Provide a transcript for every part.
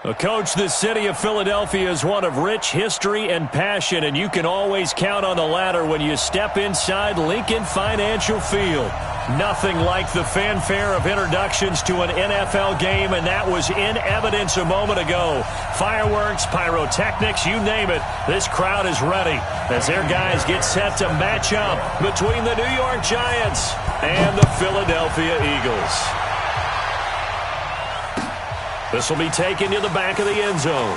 Well, Coach, the city of Philadelphia is one of rich history and passion, and you can always count on the latter when you step inside Lincoln Financial Field. Nothing like the fanfare of introductions to an NFL game, and that was in evidence a moment ago. Fireworks, pyrotechnics, you name it, this crowd is ready as their guys get set to match up between the New York Giants and the Philadelphia Eagles. This will be taken to the back of the end zone.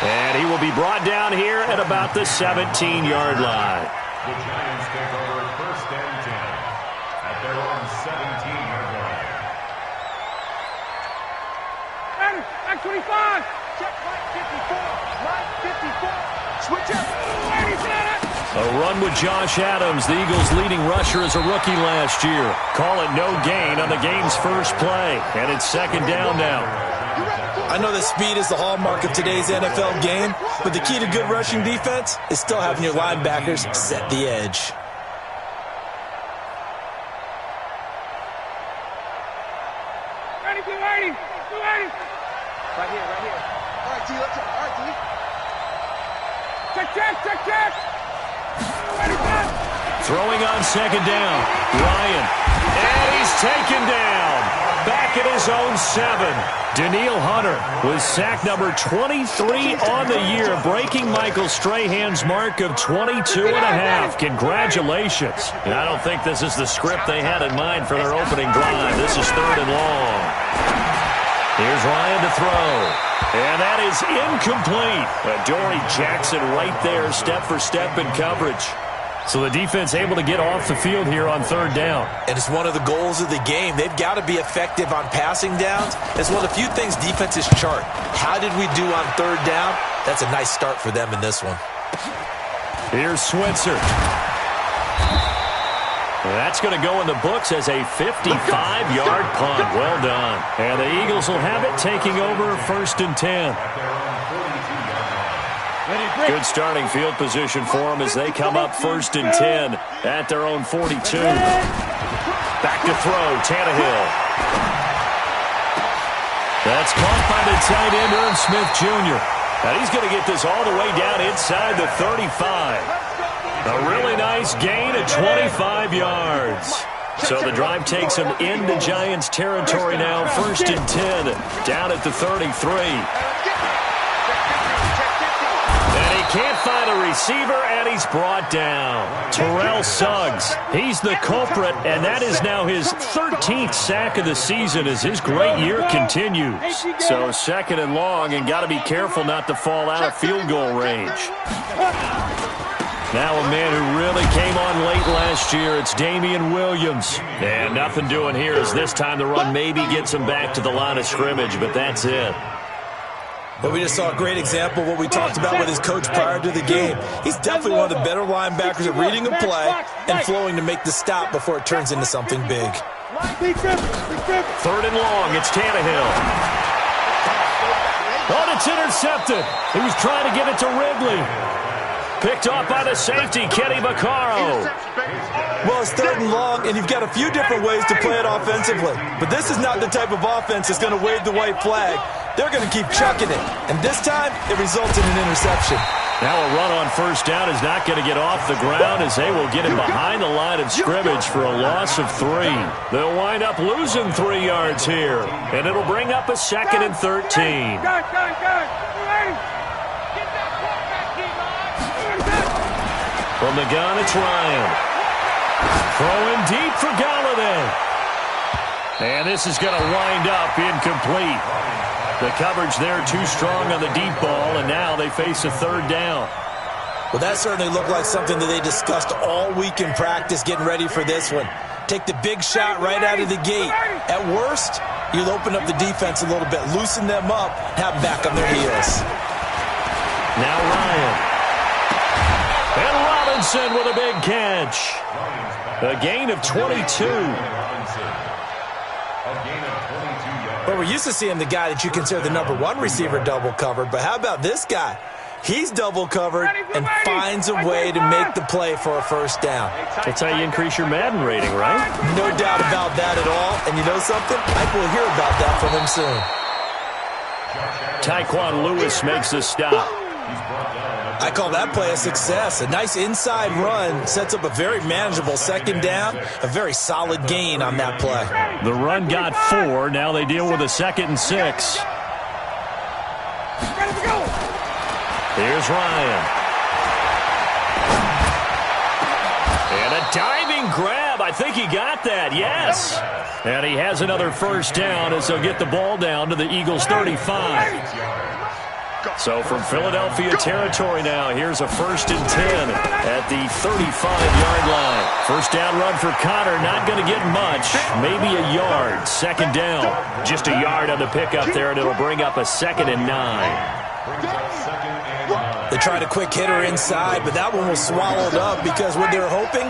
And he will be brought down here at about the 17-yard line. The Giants take over first and 10 at their own 17-yard line. Back 25. Check right 54. Switch up. A run with Josh Adams, the Eagles' leading rusher as a rookie last year. Call it no gain on the game's first play. And it's second down now. I know that speed is the hallmark of today's NFL game, but the key to good rushing defense is still having your linebackers set the edge. Ready, be ready. Be ready. Right here. All right, T, let's go. All right, T. Check. Throwing on second down. Ryan. And he's taken down. Back at his own 7. Danielle Hunter with sack number 23 on the year, breaking Michael Strahan's mark of 22 and a half. Congratulations. And I don't think this is the script they had in mind for their opening drive. This is third and long. Here's Ryan to throw. And that is incomplete. Dory Jackson right there, step for step in coverage. So the defense able to get off the field here on third down. And it's one of the goals of the game. They've got to be effective on passing downs. It's one of the few things defenses chart. How did we do on third down? That's a nice start for them in this one. Here's Switzer. That's going to go in the books as a 55-yard punt. Well done. And the Eagles will have it, taking over first and 10. Good starting field position for them as they come up first and 10 at their own 42. Back to throw, Tannehill. That's caught by the tight end, Irv Smith Jr. And he's going to get this all the way down inside the 35. A really nice gain of 25 yards. So the drive takes him into Giants territory now, first and 10, down at the 33. Can't find a receiver, and he's brought down. Terrell Suggs, he's the culprit, and that is now his 13th sack of the season as his great year continues. So second and long, and got to be careful not to fall out of field goal range. Now a man who really came on late last year, it's Damian Williams. And nothing doing here as this time the run maybe gets him back to the line of scrimmage, but that's it. But we just saw a great example of what we talked about with his coach prior to the game. He's definitely one of the better linebackers at reading a play and flowing to make the stop before it turns into something big. Third and long, it's Tannehill. Oh, it's intercepted. He was trying to get it to Ridley. Picked off by the safety, Kenny Vaccaro. Well, it's third and long, and you've got a few different ways to play it offensively. But this is not the type of offense that's going to wave the white flag. They're going to keep chucking it. And this time, it results in an interception. Now a run on first down is not going to get off the ground as they will get him behind the line of scrimmage for a loss of 3. They'll wind up losing 3 yards here. And it'll bring up a second and 13. From the gun, it's Ryan. Throwing deep for Golladay. And this is going to wind up incomplete. The coverage there too strong on the deep ball, and now they face a third down. Well, that certainly looked like something that they discussed all week in practice getting ready for this one. Take the big shot right out of the gate. At worst, you'll open up the defense a little bit, loosen them up, have them back on their heels. Now Ryan. And Robinson with a big catch. A gain of 22. Well, we're used to seeing the guy that you consider the #1 receiver double covered, but how about this guy? He's double covered and finds a way to make the play for a first down. That's how you increase your Madden rating, right? No doubt about that at all. And you know something? I will hear about that from him soon. Tyquan Lewis makes the stop. I call that play a success. A nice inside run sets up a very manageable second down. A very solid gain on that play. The run got 4. Now they deal with a 2nd and 6. Here's Ryan. And a diving grab. I think he got that, yes. And he has another first down as they'll get the ball down to the Eagles' 35. So from Philadelphia territory now, here's a 1st and 10 at the 35-yard line. First down run for Connor, not going to get much, maybe a yard. 2nd down, just a yard on the pickup there, and it'll bring up a 2nd and 9. They tried a quick hitter inside, but that one was swallowed up because what they're hoping,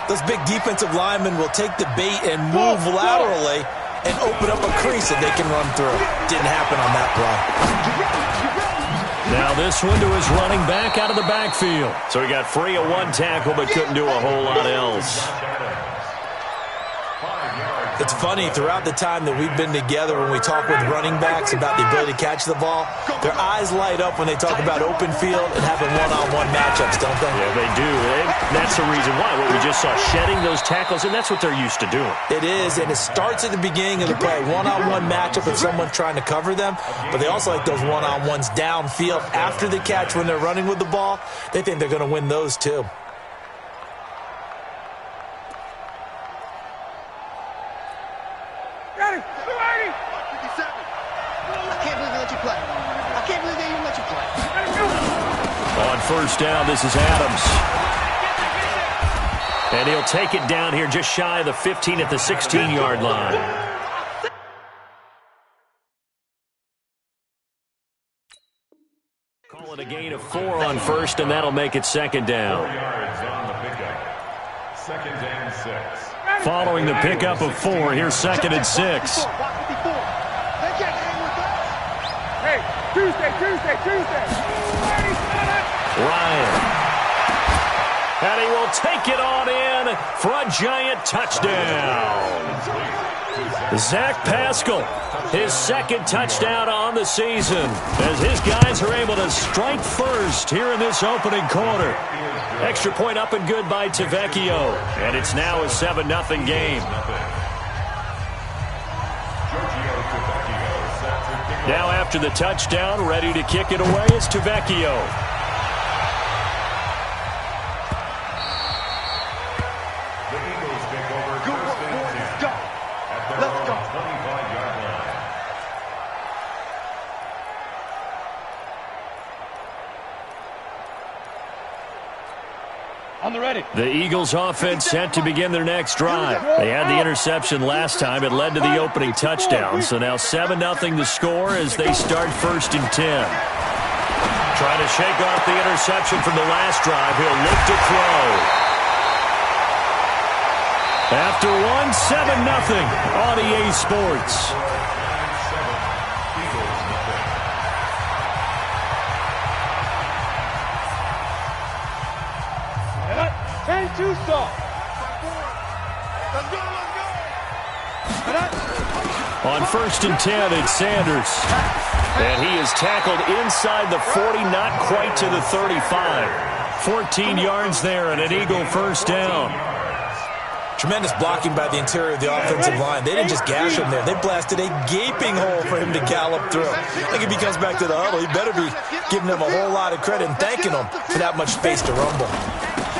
those big defensive linemen will take the bait and move laterally and open up a crease that they can run through. Didn't happen on that play. Now this one to his running back out of the backfield. So he got free of 1 tackle but couldn't do a whole lot else. It's funny, throughout the time that we've been together, when we talk with running backs about the ability to catch the ball, their eyes light up when they talk about open field and having one-on-one matchups, don't they? Yeah, they do. That's the reason why. What we just saw, shedding those tackles, and that's what they're used to doing. It is, and it starts at the beginning of the play. One-on-one matchup with someone trying to cover them, but they also like those one-on-ones downfield after the catch when they're running with the ball. They think they're going to win those too. On first down, this is Adams. And he'll take it down here just shy of the 15 at the 16-yard line. Call it a gain of 4 on first, and that'll make it 2nd down. 4 yards on the pickup. 2nd and 6. Following the pickup of 4, here's 2nd and 6. Hey, Tuesday. Ryan. And he will take it on in for a giant touchdown. Zach Pascal, his 2nd touchdown on the season, as his guys are able to strike first here in this opening quarter. Extra point up and good by Tavecchio, and it's now a 7-0 game. Now after the touchdown, ready to kick it away is Tavecchio. The Eagles offense set to begin their next drive. They had the interception last time. It led to the opening touchdown. So now 7-0 the score as they start 1st and 10. Trying to shake off the interception from the last drive. He'll look to throw. After 7-0 on EA Sports. On 1st and 10, it's Sanders. And he is tackled inside the 40, not quite to the 35. 14 yards there and an Eagle first down. Tremendous blocking by the interior of the offensive line. They didn't just gash him there. They blasted a gaping hole for him to gallop through. I think if he comes back to the huddle, he better be giving them a whole lot of credit and thanking them for that much space to rumble.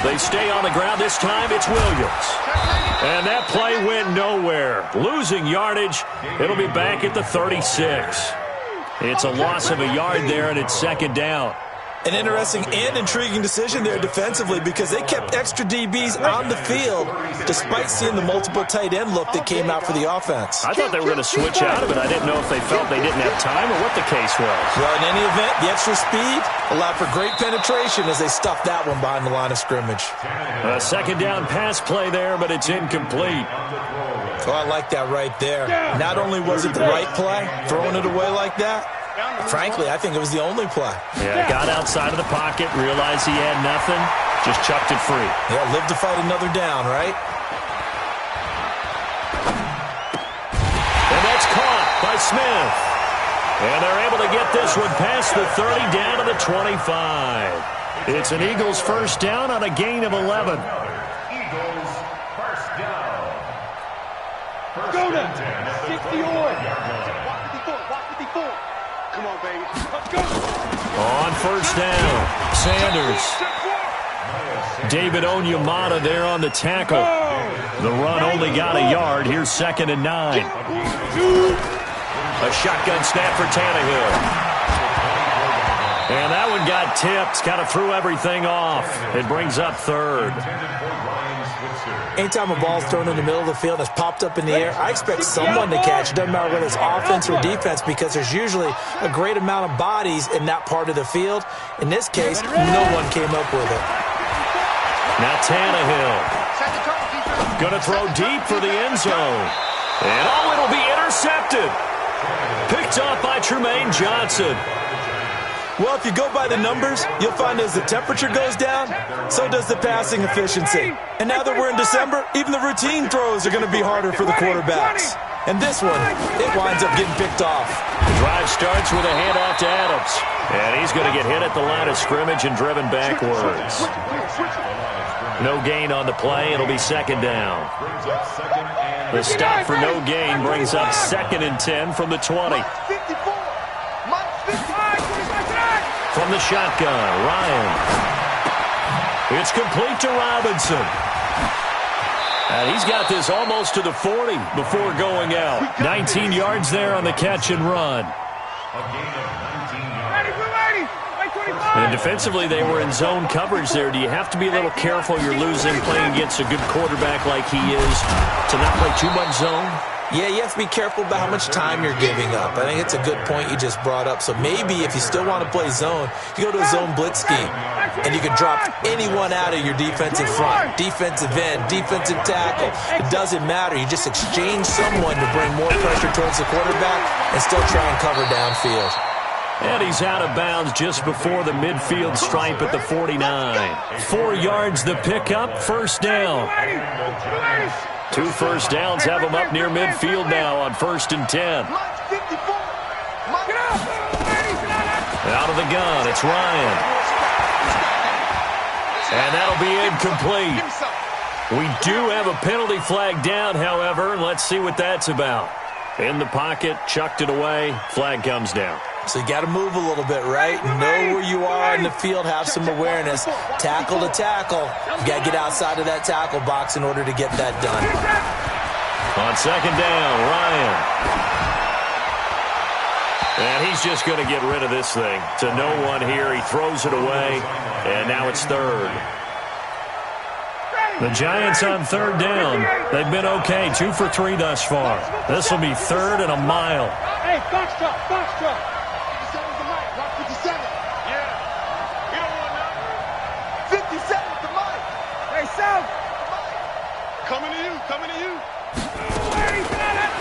They stay on the ground. This time it's Williams. And that play went nowhere. Losing yardage. It'll be back at the 36. It's a loss of a yard there, and it's 2nd down. An interesting and intriguing decision there defensively because they kept extra DBs on the field despite seeing the multiple tight end look that came out for the offense. I thought they were going to switch out of it. I didn't know if they felt they didn't have time or what the case was. Well, in any event, the extra speed allowed for great penetration as they stuffed that one behind the line of scrimmage. A 2nd down pass play there, but it's incomplete. Oh, I like that right there. Not only was it the right play, throwing it away like that, Frankly, I think it was the only play. Yeah, got outside of the pocket, realized he had nothing, just chucked it free. Yeah, live to fight another down, right? And that's caught by Smith. And they're able to get this one past the 30 down to the 25. It's an Eagles first down on a gain of 11. Eagles first down. First Go and now. 10 at the 60 20-yard on. line. Walk 54. Come on, baby. Let's go. On first down, Sanders. David Onyemata there on the tackle. The run only got a yard. Here's 2nd and 9. A shotgun snap for Tannehill. And that one got tipped. Kind of threw everything off. It brings up 3rd. Anytime a ball's thrown in the middle of the field and it's popped up in the air, I expect someone to catch. It doesn't matter whether it's offense or defense because there's usually a great amount of bodies in that part of the field. In this case, no one came up with it. Now Tannehill. Going to throw deep for the end zone. And it'll be intercepted. Picked off by Trumaine Johnson. Well, if you go by the numbers, you'll find as the temperature goes down, so does the passing efficiency. And now that we're in December, even the routine throws are going to be harder for the quarterbacks. And this one, it winds up getting picked off. The drive starts with a handoff to Adams. And he's going to get hit at the line of scrimmage and driven backwards. No gain on the play. It'll be 2nd down. The stop for no gain brings up 2nd and 10 from the 20. From the shotgun, Ryan. It's complete to Robinson. And he's got this almost to the 40 before going out. 19 yards there on the catch and run. And defensively, they were in zone coverage there. Do you have to be a little careful? You're losing playing against a good quarterback like he is to not play too much zone? Yeah, you have to be careful about how much time you're giving up. I think it's a good point you just brought up. So maybe if you still want to play zone, you go to a zone blitz scheme. And you can drop anyone out of your defensive front, defensive end, defensive tackle. It doesn't matter. You just exchange someone to bring more pressure towards the quarterback and still try and cover downfield. And he's out of bounds just before the midfield stripe at the 49. 4 yards the pickup, first down. 2 first downs have him up near midfield now on 1st and 10. Out of the gun, it's Ryan. And that'll be incomplete. We do have a penalty flag down, however, and let's see what that's about. In the pocket, chucked it away, flag comes down. So you got to move a little bit, right? Know where you are in the field, have some awareness. Tackle to tackle. You got to get outside of that tackle box in order to get that done. On 2nd down, Ryan. And he's just going to get rid of this thing. To no one here, he throws it away, and now it's 3rd. The Giants on 3rd down. They've been okay, 2 for 3 thus far. This will be 3rd and a mile. Hey, box truck. 57's the mic. Rock 57. Yeah. We don't want nothing. 57's the mic. Hey, South. Coming to you.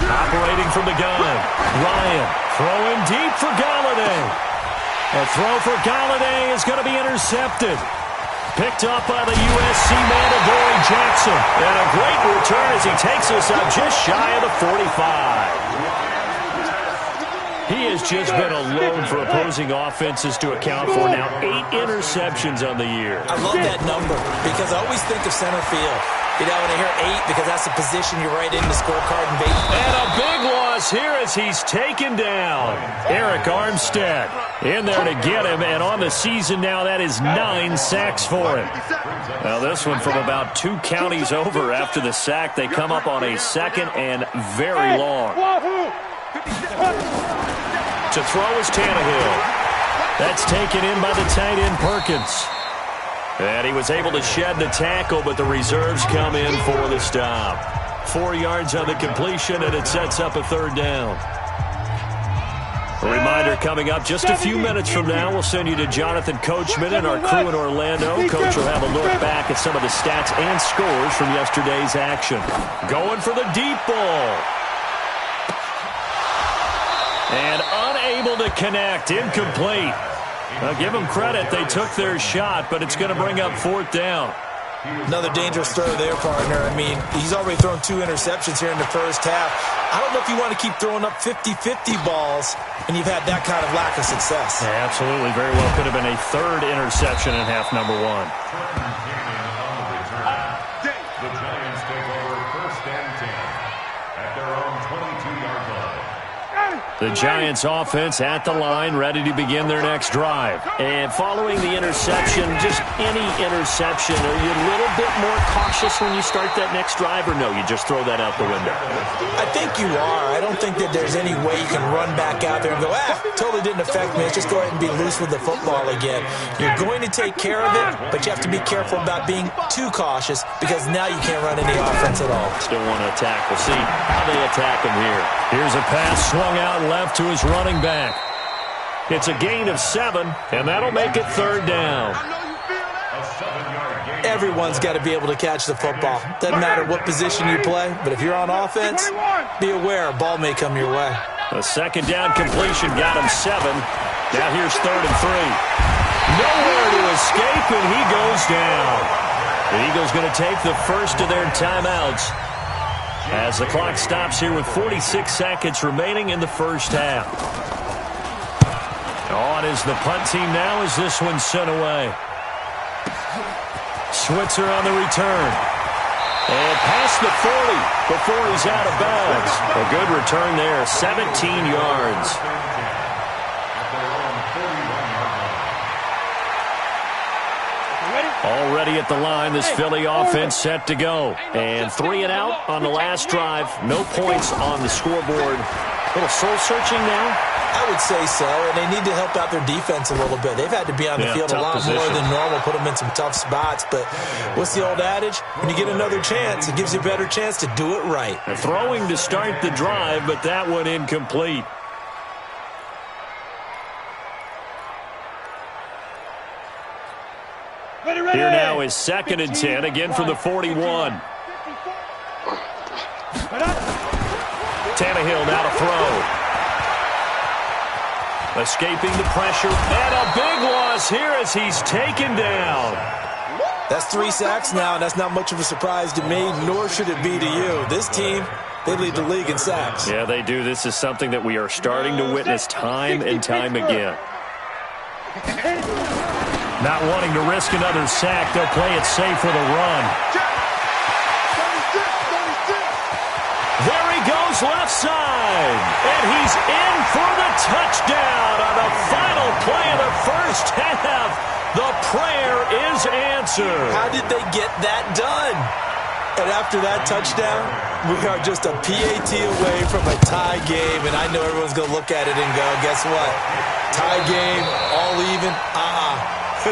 Operating from the gun. Ryan throwing deep for Golladay. A throw for Golladay is going to be intercepted. Picked up by the USC man, Adoree Jackson. And a great return as he takes us up just shy of the 45. He has just been a load for opposing offenses to account for. Now 8 interceptions on the year. I love that number because I always think of center field. You know, when I hear 8, because that's the position you write in the scorecard in baseball. And a big loss here as he's taken down. Arik Armstead in there to get him, and on the season now, that is 9 sacks for him. Now this one from about 2 counties over after the sack. They come up on a 2nd and very long. To throw is Tannehill. That's taken in by the tight end Perkins. And he was able to shed the tackle, but the reserves come in for the stop. 4 yards on the completion, and it sets up a 3rd down. A reminder coming up just a few minutes from now, we'll send you to Jonathan Coachman and our crew in Orlando. Coach will have a look back at some of the stats and scores from yesterday's action. Going for the deep ball. And unable unable to connect. Incomplete. Now, give them credit. They took their shot, but it's going to bring up 4th down. Another dangerous throw there, partner. I mean, he's already thrown 2 interceptions here in the first half. I don't know if you want to keep throwing up 50-50 balls and you've had that kind of lack of success. Yeah, absolutely. Very well could have been a 3rd interception in half number 1. The Giants take over 1st and 10 at their own 22-yard line. The Giants offense at the line, ready to begin their next drive. And following the interception, just any interception, are you a little bit more cautious when you start that next drive, or no, you just throw that out the window? I think you are. I don't think that there's any way you can run back out there and go, totally didn't affect me. Let's just go ahead and be loose with the football again. You're going to take care of it, but you have to be careful about being too cautious because now you can't run any offense at all. Still want to attack. We'll see how they attack him here. Here's a pass swung out left to his running back. It's a gain of 7, and that'll make it 3rd down. A 7-yard gain. Everyone's got to be able to catch the football. Doesn't matter what position you play, but if you're on offense, be aware a ball may come your way. The 2nd down completion got him 7. Now here's 3rd and 3. Nowhere to escape, and he goes down. The Eagles going to take the first of their timeouts as the clock stops here with 46 seconds remaining in the first half. On is the punt team now as this one's sent away. Switzer on the return. And past the 40 before he's out of bounds. A good return there, 17 yards. Already at the line, this Philly offense set to go. And 3 and out on the last drive. No points on the scoreboard. A little soul-searching now? I would say so, and they need to help out their defense a little bit. They've had to be on the field a lot more than normal, put them in some tough spots. But what's the old adage? When you get another chance, it gives you a better chance to do it right. Throwing to start the drive, but that one incomplete. Here now is 2nd and 10, again from the 41. Tannehill now to throw. Escaping the pressure, and a big loss here as he's taken down. That's 3 sacks now, and that's not much of a surprise to me, nor should it be to you. This team, they lead the league in sacks. Yeah, they do. This is something that we are starting to witness time and time again. Not wanting to risk another sack, they'll play it safe with a run. There he goes left side, and he's in for the touchdown on the final play of the first half. The prayer is answered. How did they get that done? And after that touchdown, we are just a PAT away from a tie game, and I know everyone's going to look at it and go, guess what? Tie game, all even,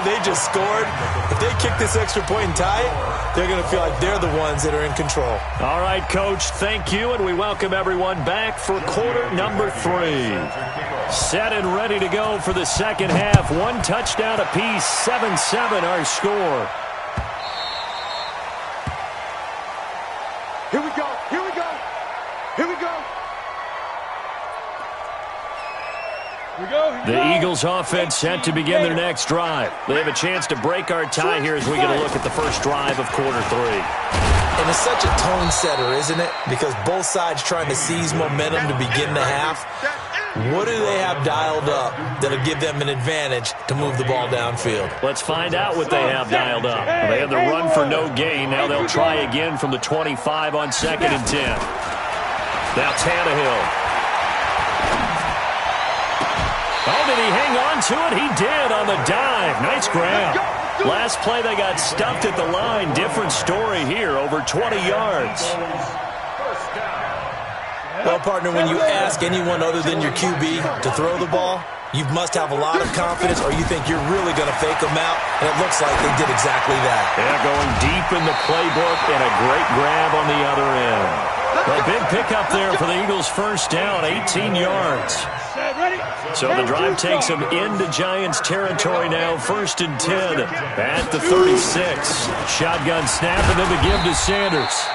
They just scored. If they kick this extra point and tie it, they're going to feel like they're the ones that are in control. All right, Coach, thank you, and we welcome everyone back for quarter number 3. Set and ready to go for the second half. 1 touchdown apiece, 7-7 our score. Here we go, here we go, here we go. The Eagles offense set to begin their next drive. They have a chance to break our tie here as we get a look at the first drive of quarter 3. And it's such a tone setter, isn't it? Because both sides trying to seize momentum to begin the half. What do they have dialed up that'll give them an advantage to move the ball downfield? Let's find out what they have dialed up. They had the run for no gain. Now they'll try again from the 25 on 2nd and 10. Now Tannehill. Oh, did he hang on to it? He did on the dive. Nice grab. Last play, they got stuffed at the line. Different story here, over 20 yards. Well, partner, when you ask anyone other than your QB to throw the ball, you must have a lot of confidence or you think you're really going to fake them out, and it looks like they did exactly that. Yeah, going deep in the playbook and a great grab on the other end. Well, big pickup there for the Eagles' first down, 18 yards. So the drive takes them into Giants territory now, 1st and 10 at the 36. Shotgun snap and then the give to Sanders.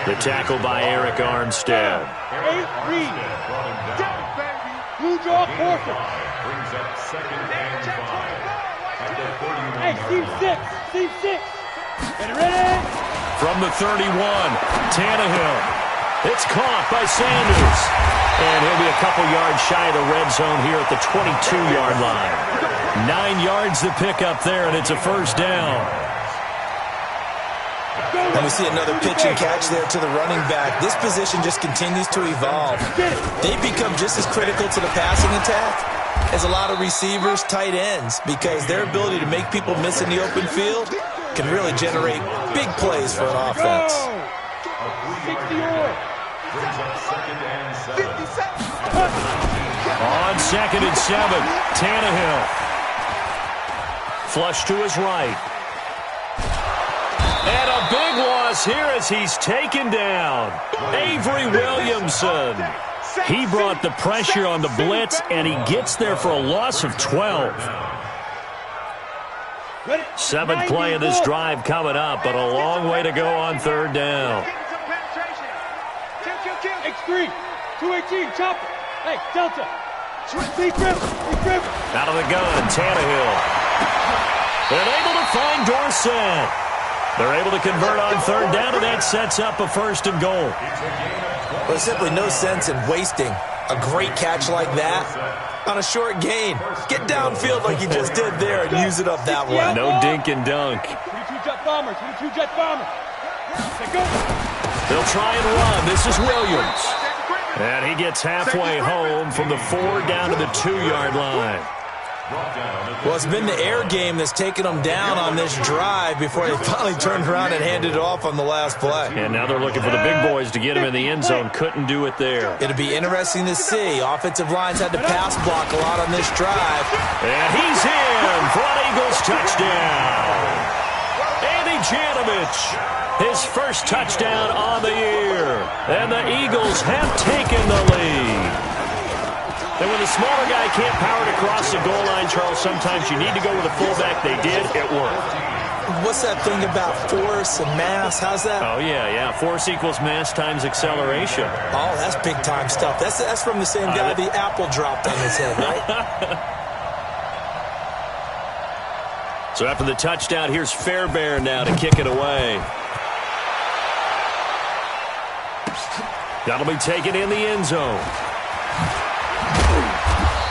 The tackle by Eric Armstead. Blue draw, quarter. Brings up second and 5. At the 41. Hey, seam 6. Get ready. From the 31, Tannehill. It's caught by Sanders. And he'll be a couple yards shy of the red zone here at the 22-yard line. 9 yards to pick up there, and it's a first down. And we see another pitch and catch there to the running back. This position just continues to evolve. They become just as critical to the passing attack as a lot of receivers, tight ends, because their ability to make people miss in the open field can really generate big plays for an offense. 60 Brings up second and 7. On second and 7, Tannehill. Flush to his right. And a big loss here as he's taken down. Avery Williamson. He brought the pressure on the blitz, and he gets there for a loss of 12. Seventh play of this drive coming up, but a long way to go on third down. X3, 218, chopper. Hey, Delta. Deep grip. Out of the gun, Tannehill. They're able to find Dorsett. They're able to convert on third down, and that sets up a first and goal. There's simply no sense in wasting a great catch like that on a short gain. Get downfield like you just did there and use it up that way. No dink and dunk. 22 jet bomber. They'll try and run. This is Williams. And he gets halfway home from the 4 down to the 2-yard line. Well, it's been the air game that's taken them down on this drive before they finally turned around and handed it off on the last play. And now they're looking for the big boys to get him in the end zone. Couldn't do it there. It'll be interesting to see. Offensive lines had to pass block a lot on this drive. And he's in for an Eagles touchdown. Andy Janovich, his first touchdown on the year. And the Eagles have taken the lead. And when the smaller guy can't power it across the goal line, Charles, sometimes you need to go with a fullback. They did. It worked. What's that thing about force and mass? How's that? Oh, yeah. Force equals mass times acceleration. Oh, that's big-time stuff. That's from the same guy the apple dropped on his head, right? So after the touchdown, here's Fairbairn now to kick it away. That'll be taken in the end zone.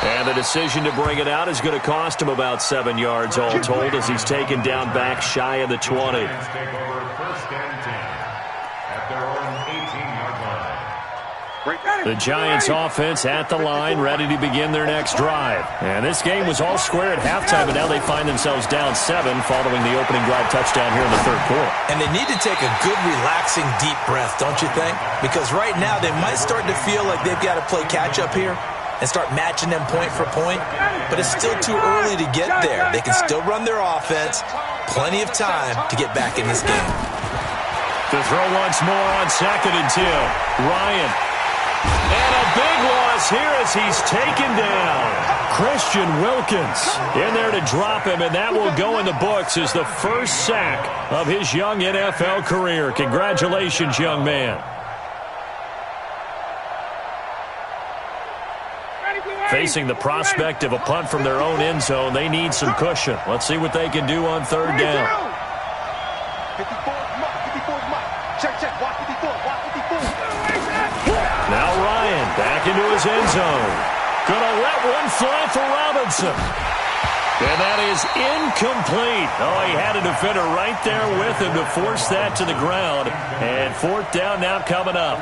And the decision to bring it out is going to cost him about 7 yards all told as he's taken down back shy of the 20. Take over first and 10 at their own 18-yard line. The Giants offense at the line, ready to begin their next drive. And this game was all square at halftime, but now they find themselves down 7 following the opening drive touchdown here in the third quarter. And they need to take a good, relaxing, deep breath, don't you think? Because right now they might start to feel like they've got to play catch-up here and start matching them point for point, but it's still too early to get there. They can still run their offense. Plenty of time to get back in this game. To throw once more on second and 2. Ryan. And a big loss here as he's taken down. Christian Wilkins in there to drop him, and that will go in the books as the first sack of his young NFL career. Congratulations, young man. Facing the prospect of a punt from their own end zone, they need some cushion. Let's see what they can do on third down. 54's Mike. Check. Watch 54. Now Ryan back into his end zone. Gonna let one fly for Robinson. And that is incomplete. Oh, he had a defender right there with him to force that to the ground. And fourth down now coming up.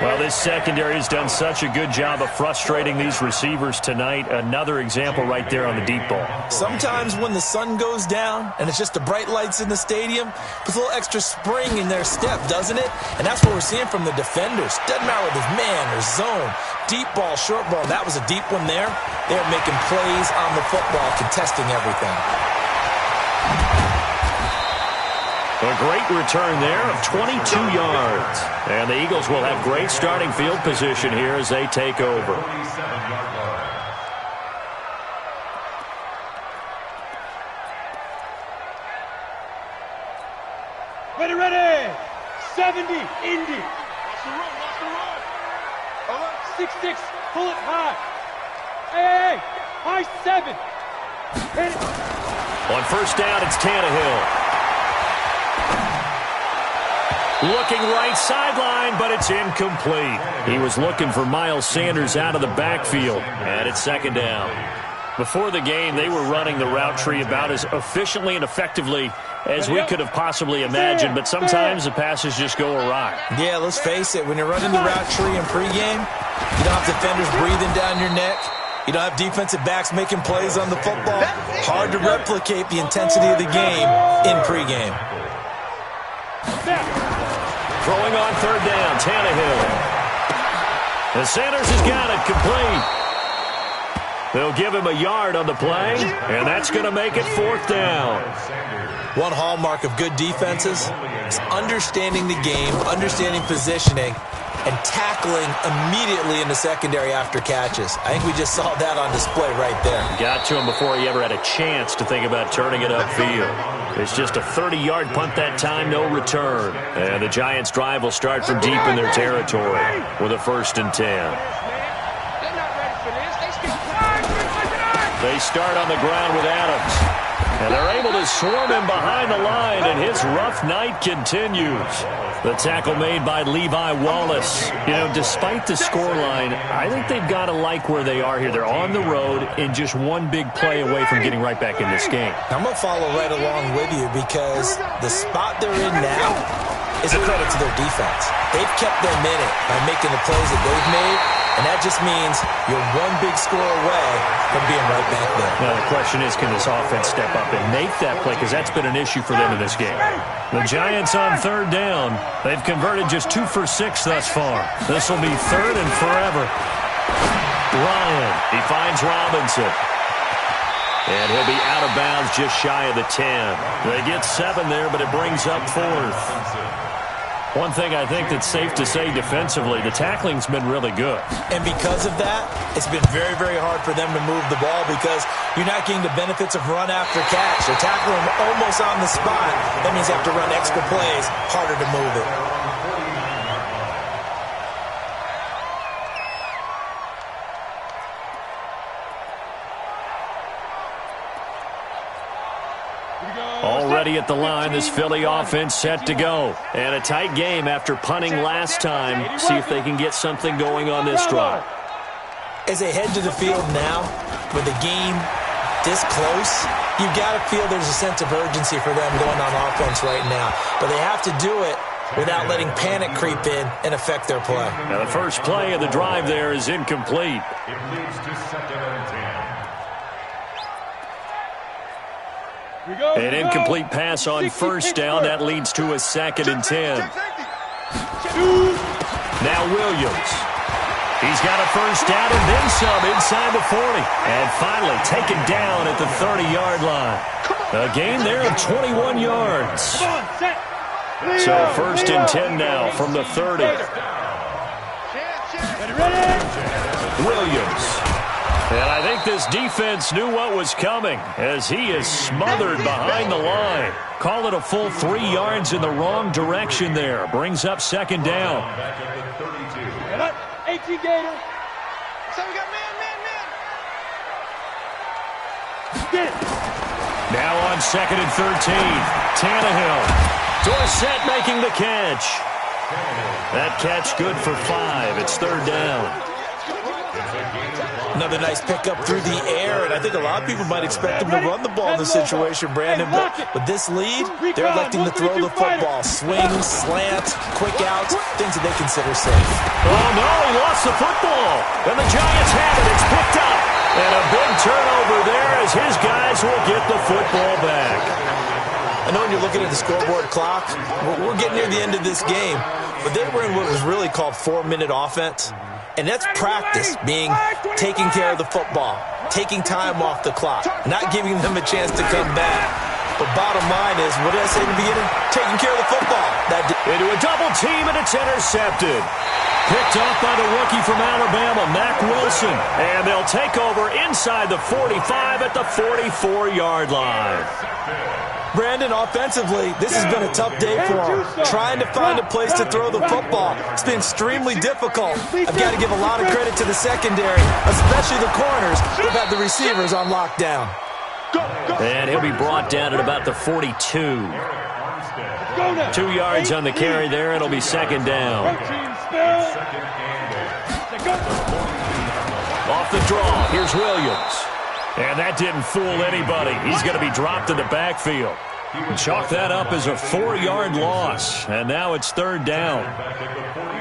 Well, this secondary has done such a good job of frustrating these receivers tonight. Another example right there on the deep ball. Sometimes when the sun goes down and it's just the bright lights in the stadium, puts a little extra spring in their step, doesn't it? And that's what we're seeing from the defenders. Doesn't matter whether it's man or zone, deep ball, short ball. That was a deep one there. They're making plays on the football, contesting everything. A great return there of 22 yards. And the Eagles will have great starting field position here as they take over. 47-yard line. Ready. 70, Indy. Watch the run. 6-6, pull it high. Hey, high 7. On first down, it's Tannehill. Looking right sideline, but it's incomplete. He was looking for Miles Sanders out of the backfield, and it's second down. Before the game, they were running the route tree about as efficiently and effectively as we could have possibly imagined, but sometimes the passes just go awry. Yeah, let's face it. When you're running the route tree in pregame, you don't have defenders breathing down your neck. You don't have defensive backs making plays on the football. Hard to replicate the intensity of the game in pregame. Throwing on third down, Tannehill. And Sanders has got it complete. They'll give him a yard on the play, and that's going to make it fourth down. One hallmark of good defenses is understanding the game, understanding positioning, and tackling immediately in the secondary after catches. I think we just saw that on display right there. Got to him before he ever had a chance to think about turning it upfield. It's just a 30-yard punt that time, no return. And the Giants' drive will start from deep in their territory with a 1st and 10. They start on the ground with Adams. And they're able to swarm him behind the line, and his rough night continues. The tackle made by Levi Wallace. You know, despite the scoreline, I think they've got to like where they are here. They're on the road and just one big play away from getting right back in this game. I'm going to follow right along with you because the spot they're in now is a credit to their defense. They've kept them in it by making the plays that they've made, and that just means you're one big score away from being right back there. Now, the question is, can this offense step up and make that play? Because that's been an issue for them in this game. The Giants on third down. They've converted just 2 for 6 thus far. This will be third and forever. Ryan, he finds Robinson. And he'll be out of bounds just shy of the 10. They get 7 there, but it brings up 4th. One thing I think that's safe to say defensively, the tackling's been really good. And because of that, it's been very, very hard for them to move the ball because you're not getting the benefits of run after catch. They're tackling almost on the spot. That means you have to run extra plays, harder to move it. Already at the line, this Philly offense set to go. And a tight game after punting last time. See if they can get something going on this drive. As they head to the field now, with the game this close, you've got to feel there's a sense of urgency for them going on offense right now. But they have to do it without letting panic creep in and affect their play. Now the first play of the drive there is incomplete. It leads to 2nd and 10. An incomplete pass on first down. That leads to a 2nd and 10. Now Williams. He's got a first down and then some inside the 40. And finally taken down at the 30-yard line. A gain there of 21 yards. So 1st and 10 now from the 30. Williams. And I think this defense knew what was coming as he is smothered behind the line. Call it a full 3 yards in the wrong direction there. Brings up 2nd down. 18 Gator. So we got man. Now on 2nd and 13. Tannehill. Dorsett making the catch. That catch good for 5. It's 3rd down. Another nice pickup through the air, and I think a lot of people might expect him to run the ball in this situation, Brandon, but with this lead, they're electing to throw the football. Swings, slants, quick outs, things that they consider safe. Oh, no, he lost the football, and the Giants have it. It's picked up, and a big turnover there as his guys will get the football back. I know when you're looking at the scoreboard clock, we're getting near the end of this game, but they were in what was really called 4-minute offense. And that's practice, being taking care of the football, taking time off the clock, not giving them a chance to come back. But bottom line is, what did I say in the beginning? Taking care of the football. Into a double team, and it's intercepted. Picked off by the rookie from Alabama, Mack Wilson. And they'll take over inside the 45 at the 44-yard line. Brandon, offensively, this has been a tough day for him. Trying to find a place to throw the football. It's been extremely difficult. I've got to give a lot of credit to the secondary, especially the corners who've had the receivers on lockdown. And he'll be brought down at about the 42. 2 yards on the carry there. It'll be second down. Off the draw, here's Williams. And that didn't fool anybody. He's going to be dropped in the backfield. Chalk that up as a 4-yard loss. And now it's third down.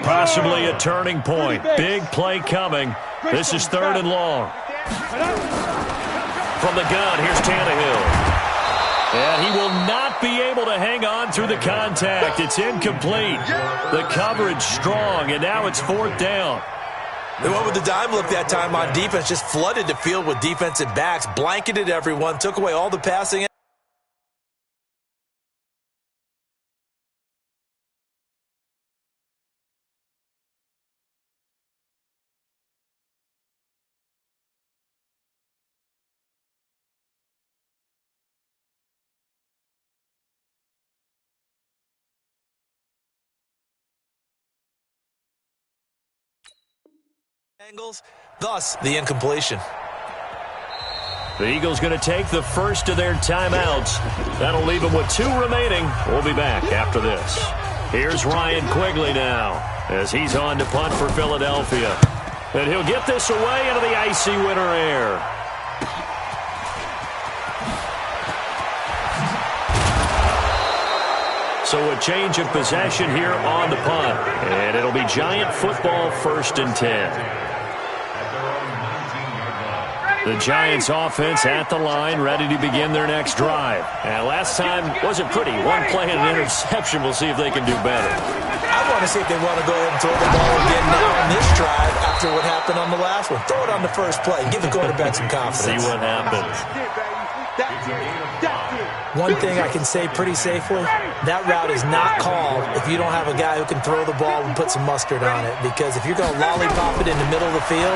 Possibly a turning point. Big play coming. This is third and long. From the gun, here's Tannehill. And he will not be able to hang on through the contact. It's incomplete. The coverage strong, and now it's fourth down. They went with the dime look that time on defense, just flooded the field with defensive backs, blanketed everyone, took away all the passing. Angles, thus the incompletion. The Eagles going to take the first of their timeouts. That'll leave them with 2 remaining. We'll be back after this. Here's Ryan Quigley now as he's on to punt for Philadelphia. And he'll get this away into the icy winter air. So a change of possession here on the punt. And it'll be Giant football, 1st and 10. The Giants offense at the line, ready to begin their next drive. And last time wasn't pretty. 1 play and an interception. We'll see if they can do better. I want to see if they want to go ahead and throw the ball again now on this drive after what happened on the last one. Throw it on the first play. Give the quarterback some confidence. See what happens. One thing I can say pretty safely, that route is not called if you don't have a guy who can throw the ball and put some mustard on it. Because if you're going to lollipop it in the middle of the field,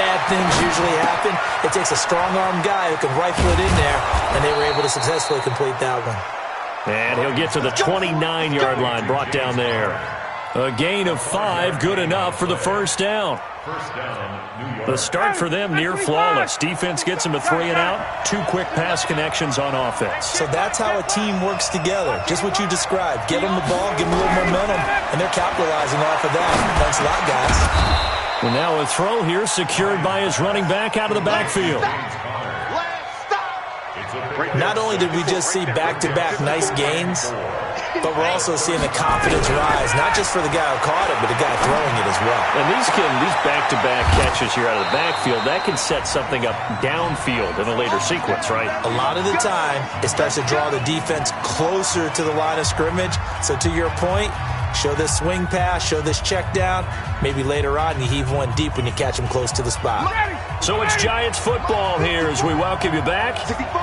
bad things usually happen. It takes a strong-armed guy who can rifle it in there, and they were able to successfully complete that one. And he'll get to the 29-yard line, brought down there. A gain of 5, good enough for the first down. The start for them near flawless. Defense gets them a 3 and out. 2 quick pass connections on offense. So that's how a team works together. Just what you described. Get them the ball, give them a little momentum, and they're capitalizing off of that. Thanks a lot, guys. And now a throw here secured by his running back out of the backfield. Not only did we just see back-to-back nice gains, but we're also seeing the confidence rise, not just for the guy who caught it, but the guy throwing it as well. And these back-to-back catches here out of the backfield, that can set something up downfield in a later sequence, right? A lot of the time, it starts to draw the defense closer to the line of scrimmage. So to your point, show this swing pass, show this check down. Maybe later on you heave one deep when you catch them close to the spot. So it's Giants football here as we welcome you back.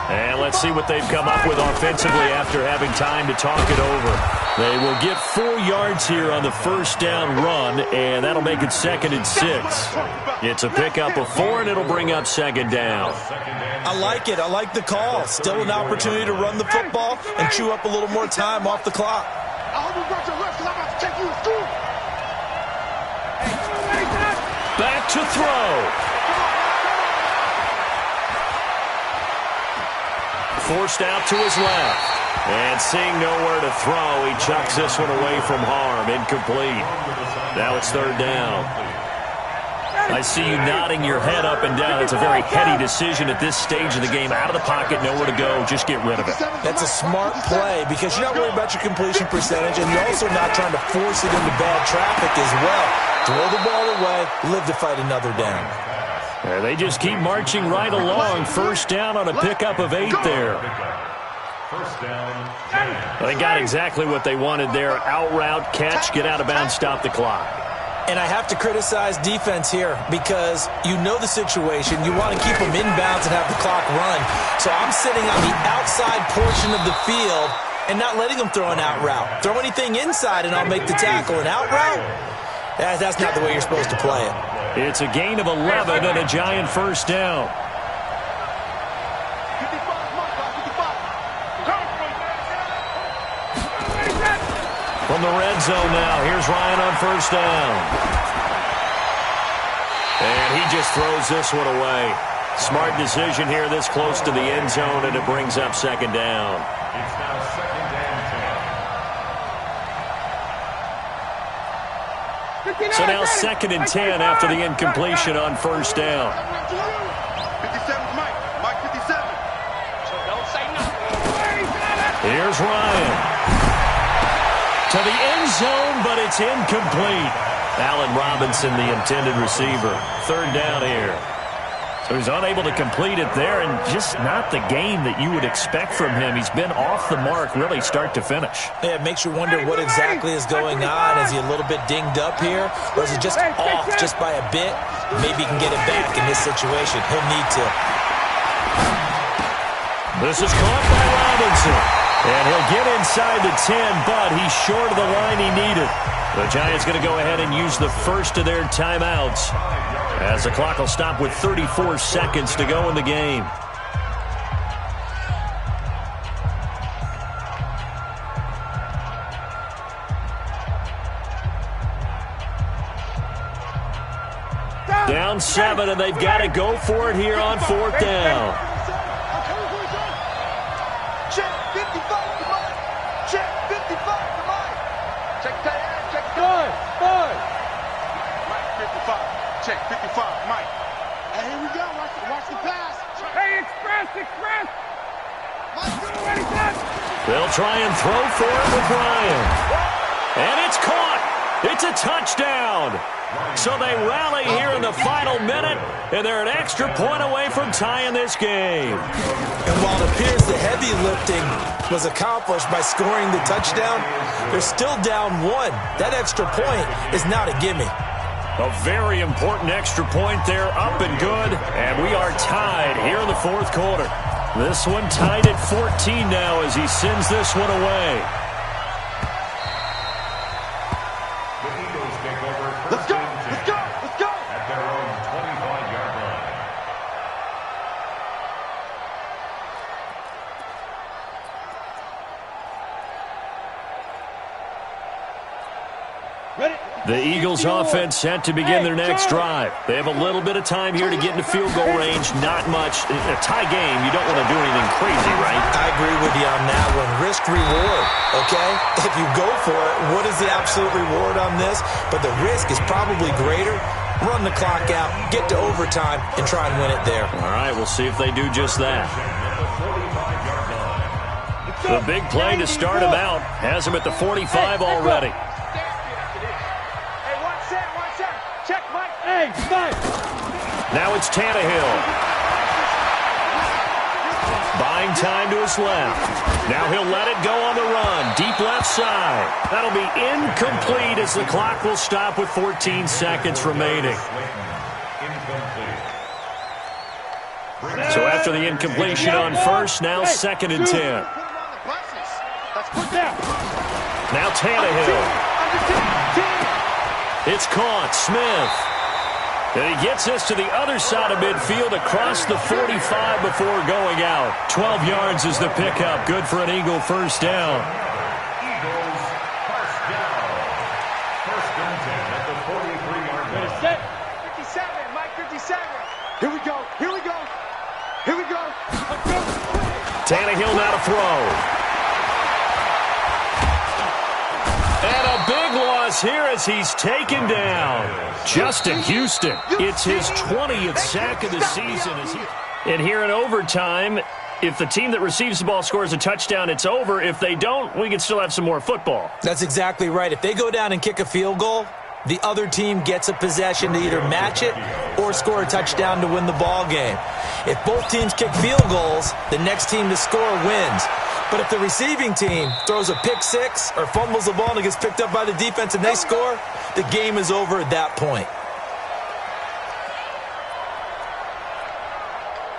And let's see what they've come up with offensively after having time to talk it over. They will get 4 yards here on the first down run, and that'll make it 2nd and 6. It's a pickup of 4, and it'll bring up 2nd down. I like it. I like the call. Still an opportunity to run the football and chew up a little more time off the clock. I hope you brought your lunch because I'm about to take you to school. Back to throw. Forced out to his left. And seeing nowhere to throw, he chucks this one away from harm. Incomplete. Now it's 3rd down. I see you nodding your head up and down. It's a very heady decision at this stage of the game. Out of the pocket, nowhere to go. Just get rid of it. That's a smart play because you're not worried about your completion percentage, and you're also not trying to force it into bad traffic as well. Throw the ball away, live to fight another down. They just keep marching right along. First down on a pickup of 8 there. They got exactly what they wanted there. Out route, catch, get out of bounds, stop the clock. And I have to criticize defense here because you know the situation. You want to keep them inbounds and have the clock run. So I'm sitting on the outside portion of the field and not letting them throw an out route. Throw anything inside and I'll make the tackle. An out route? That's not the way you're supposed to play it. It's a gain of 11 and a Giant first down. From the red zone now, here's Ryan on first down. And he just throws this one away. Smart decision here this close to the end zone, and it brings up second down. It's now second and 10. So now second and 10 after the incompletion on first down. 57's Mike. Mike 57. So don't say nothing. Here's Ryan. To the end zone, but it's incomplete. Allen Robinson, the intended receiver. Third down here. So he's unable to complete it there, and just not the game that you would expect from him. He's been off the mark really start to finish. Yeah, it makes you wonder what exactly is going on. Is he a little bit dinged up here, or is he just off just by a bit? Maybe he can get it back in this situation. He'll need to. This is caught by Robinson. And he'll get inside the 10, but he's short of the line he needed. The Giants going to go ahead and use the first of their timeouts, as the clock will stop with 34 seconds to go in the game. Down 7, and they've got to go for it here on fourth down. Check 55 to Mike. Check 55 to Mike. Check tight end. Check good. Mike 55. Check 55. Mike. And here we go. Watch the pass. Hey, express. Mike, They'll try and throw for it with Ryan. And it's caught. It's a touchdown. So they rally here in the final minute, and they're an extra point away from tying this game. And while it appears the heavy lifting was accomplished by scoring the touchdown, they're still down 1. That extra point is not a gimme. A very important extra point there, up and good, and we are tied here in the fourth quarter. This one tied at 14 now as he sends this one away. let's go. At their own 25-yard line. The Eagles offense set to begin their next drive. They have a little bit of time here to get into field goal range. Not much. In a tie game, you don't want to do anything crazy, right? I agree with you on that one. Risk reward, okay? If you go for it, what is the absolute reward on this? But the risk is probably greater. Run the clock out, get to overtime, and try and win it there. All right, we'll see if they do just that. The big play to start him out has him at the 45 already. Now it's Tannehill. Buying time to his left. Now he'll let it go on the run. Deep left side. That'll be incomplete as the clock will stop with 14 seconds remaining. So after the incompletion on first, now second and 10. Now Tannehill. It's caught. Smith. And he gets this to the other side of midfield across the 45 before going out. 12 yards is the pickup. Good for an Eagle first down. Eagles first down. First and 10 at the 43-yard line. 57, Mike 57. Here we go. Tannehill now to throw. And a big loss here as he's taken down. Justin Houston, it's his 20th sack of the season. And here in overtime, if the team that receives the ball scores a touchdown, it's over. If they don't, we can still have some more football. That's exactly right. If they go down and kick a field goal, the other team gets a possession to either match it or score a touchdown to win the ball game. If both teams kick field goals, the next team to score wins. But if the receiving team throws a pick six or fumbles the ball and it gets picked up by the defense and they score, the game is over at that point.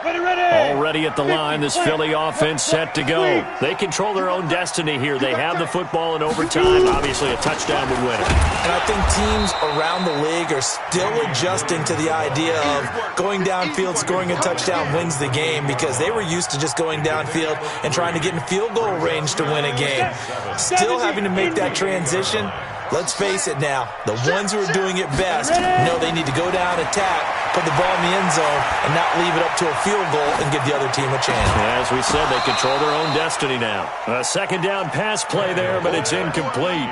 Ready. Already at the line, this Philly offense set to go. They control their own destiny here. They have the football in overtime. Obviously, a touchdown would win it. And I think teams around the league are still adjusting to the idea of going downfield, scoring a touchdown wins the game, because they were used to just going downfield and trying to get in field goal range to win a game. Still having to make that transition. Let's face it now, the ones who are doing it best know they need to go down, attack, put the ball in the end zone, and not leave it up to a field goal and give the other team a chance. As we said, they control their own destiny now. A second down pass play there, but it's incomplete.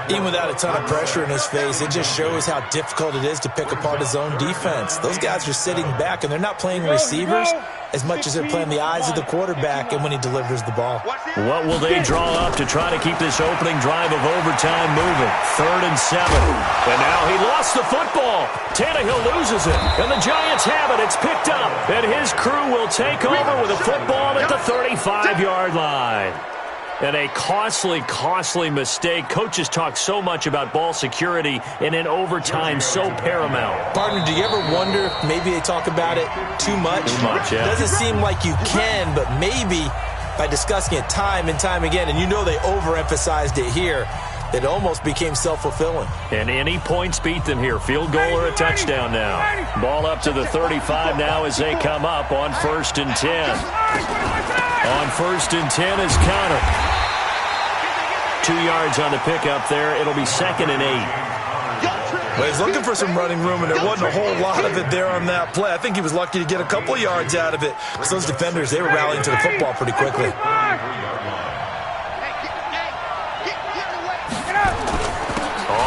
Even without a ton of pressure in his face, it just shows how difficult it is to pick apart his own defense. Those guys are sitting back, and they're not playing receivers as much as they're playing the eyes of the quarterback and when he delivers the ball. What will they draw up to try to keep this opening drive of overtime moving? 3rd and 7. And now he lost the football. Tannehill loses it. And the Giants have it. It's picked up. And his crew will take over with a football at the 35-yard line. And a costly mistake. Coaches talk so much about ball security, and in overtime, so paramount. Partner, do you ever wonder if maybe they talk about it too much? Too much, yeah. Doesn't seem like you can, but maybe by discussing it time and time again, and you know they overemphasized it here, it almost became self-fulfilling. And any points beat them here. Field goal or a touchdown now. Ball up to the 35 now as they come up on 1st and 10. On 1st and 10 is Connor. 2 yards on the pickup there. It'll be 2nd and 8. Well, he's looking for some running room, and there wasn't a whole lot of it there on that play. I think he was lucky to get a couple yards out of it. Because those defenders, they were rallying to the football pretty quickly.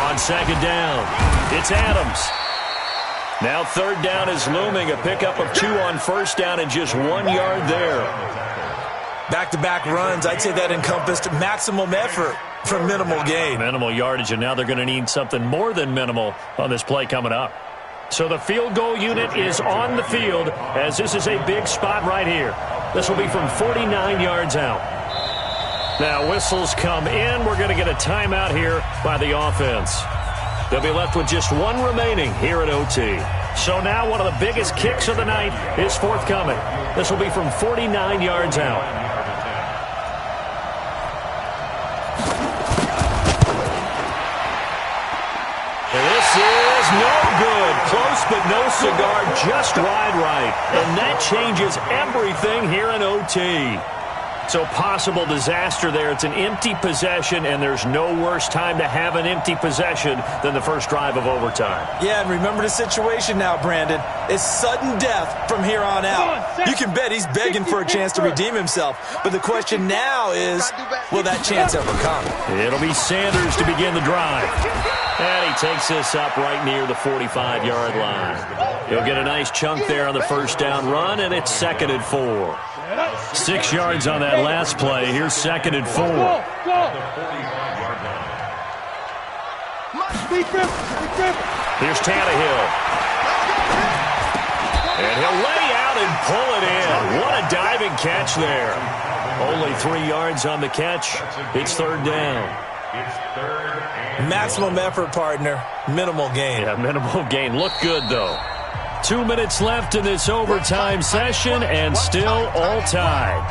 On 2nd down, it's Adams. Now 3rd down is looming. A pickup of 2 on 1st down and just 1 yard there. Back-to-back runs, I'd say that encompassed maximum effort for minimal gain. Minimal yardage, and now they're going to need something more than minimal on this play coming up. So the field goal unit is on the field, as this is a big spot right here. This will be from 49 yards out. Now whistles come in. We're going to get a timeout here by the offense. They'll be left with just 1 remaining here at OT. So now one of the biggest kicks of the night is forthcoming. This will be from 49 yards out. Is no good. Close but no cigar, just wide right. And that changes everything here in OT. So possible disaster there. It's an empty possession, and there's no worse time to have an empty possession than the first drive of overtime. Yeah, and remember the situation now, Brandon. It's sudden death from here on out. You can bet he's begging for a chance to redeem himself. But the question now is, will that chance ever come? It'll be Sanders to begin the drive. And he takes this up right near the 45-yard line. He'll get a nice chunk there on the first down run, and it's 2nd and 4. 6 yards on that last play. Here's 2nd and 4. Here's Tannehill. And he'll lay out and pull it in. What a diving catch there. Only 3 yards on the catch. It's 3rd down. Maximum effort, partner. Minimal gain. Yeah, minimal gain. Look good, though. 2 minutes left in this overtime session, and still all tied.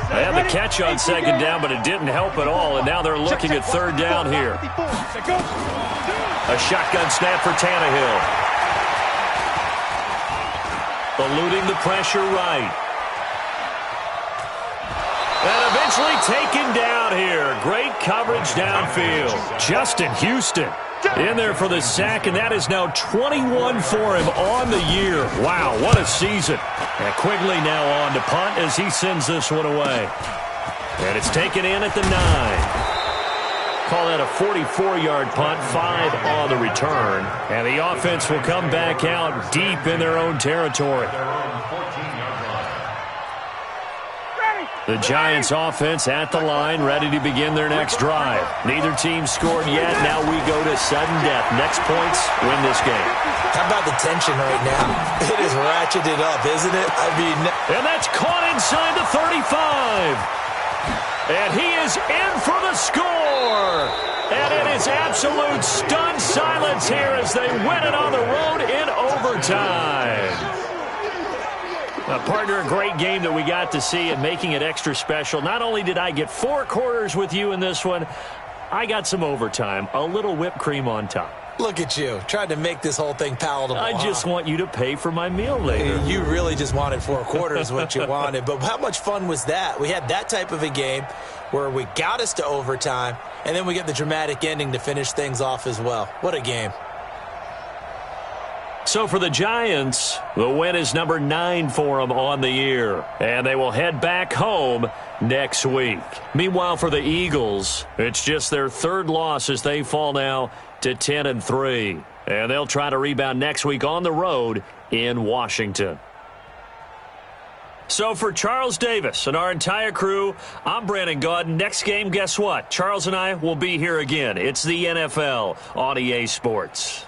They had the catch on 2nd down, but it didn't help at all, and now they're looking at 3rd down here. A shotgun snap for Tannehill. Eluding the pressure right. And eventually taken down here. Great coverage downfield. Justin Houston in there for the sack, and that is now 21 for him on the year. Wow, what a season. And Quigley now on to punt as he sends this one away. And it's taken in at the 9. Call that a 44-yard punt, 5 on the return. And the offense will come back out deep in their own territory. The Giants offense at the line, ready to begin their next drive. Neither team scored yet. Now we go to sudden death. Next points win this game. How about the tension right now? It is ratcheted up, isn't it? I mean, and that's caught inside the 35. And he is in for the score. And it is absolute stunned silence here as they win it on the road in overtime. Partner, a great game that we got to see and making it extra special. Not only did I get 4 quarters with you in this one, I got some overtime, a little whipped cream on top. Look at you, trying to make this whole thing palatable. I just want you to pay for my meal later. You really just wanted 4 quarters what you wanted. But how much fun was that? We had that type of a game where we got us to overtime, and then we get the dramatic ending to finish things off as well. What a game. So for the Giants, the win is number 9 for them on the year. And they will head back home next week. Meanwhile, for the Eagles, it's just their 3rd loss as they fall now to 10-3. And they'll try to rebound next week on the road in Washington. So for Charles Davis and our entire crew, I'm Brandon Gaudin. Next game, guess what? Charles and I will be here again. It's the NFL on EA Sports.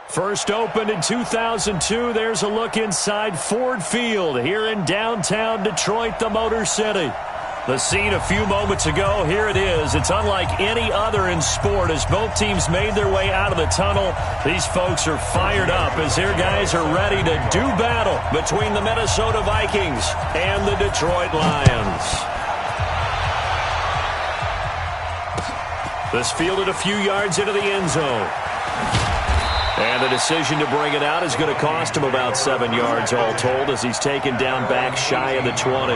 First opened in 2002, there's a look inside Ford Field here in downtown Detroit, the Motor City. The scene a few moments ago, here it is. It's unlike any other in sport as both teams made their way out of the tunnel. These folks are fired up as their guys are ready to do battle between the Minnesota Vikings and the Detroit Lions. This fielded a few yards into the end zone. And the decision to bring it out is going to cost him about 7 yards all told as he's taken down back shy of the 20.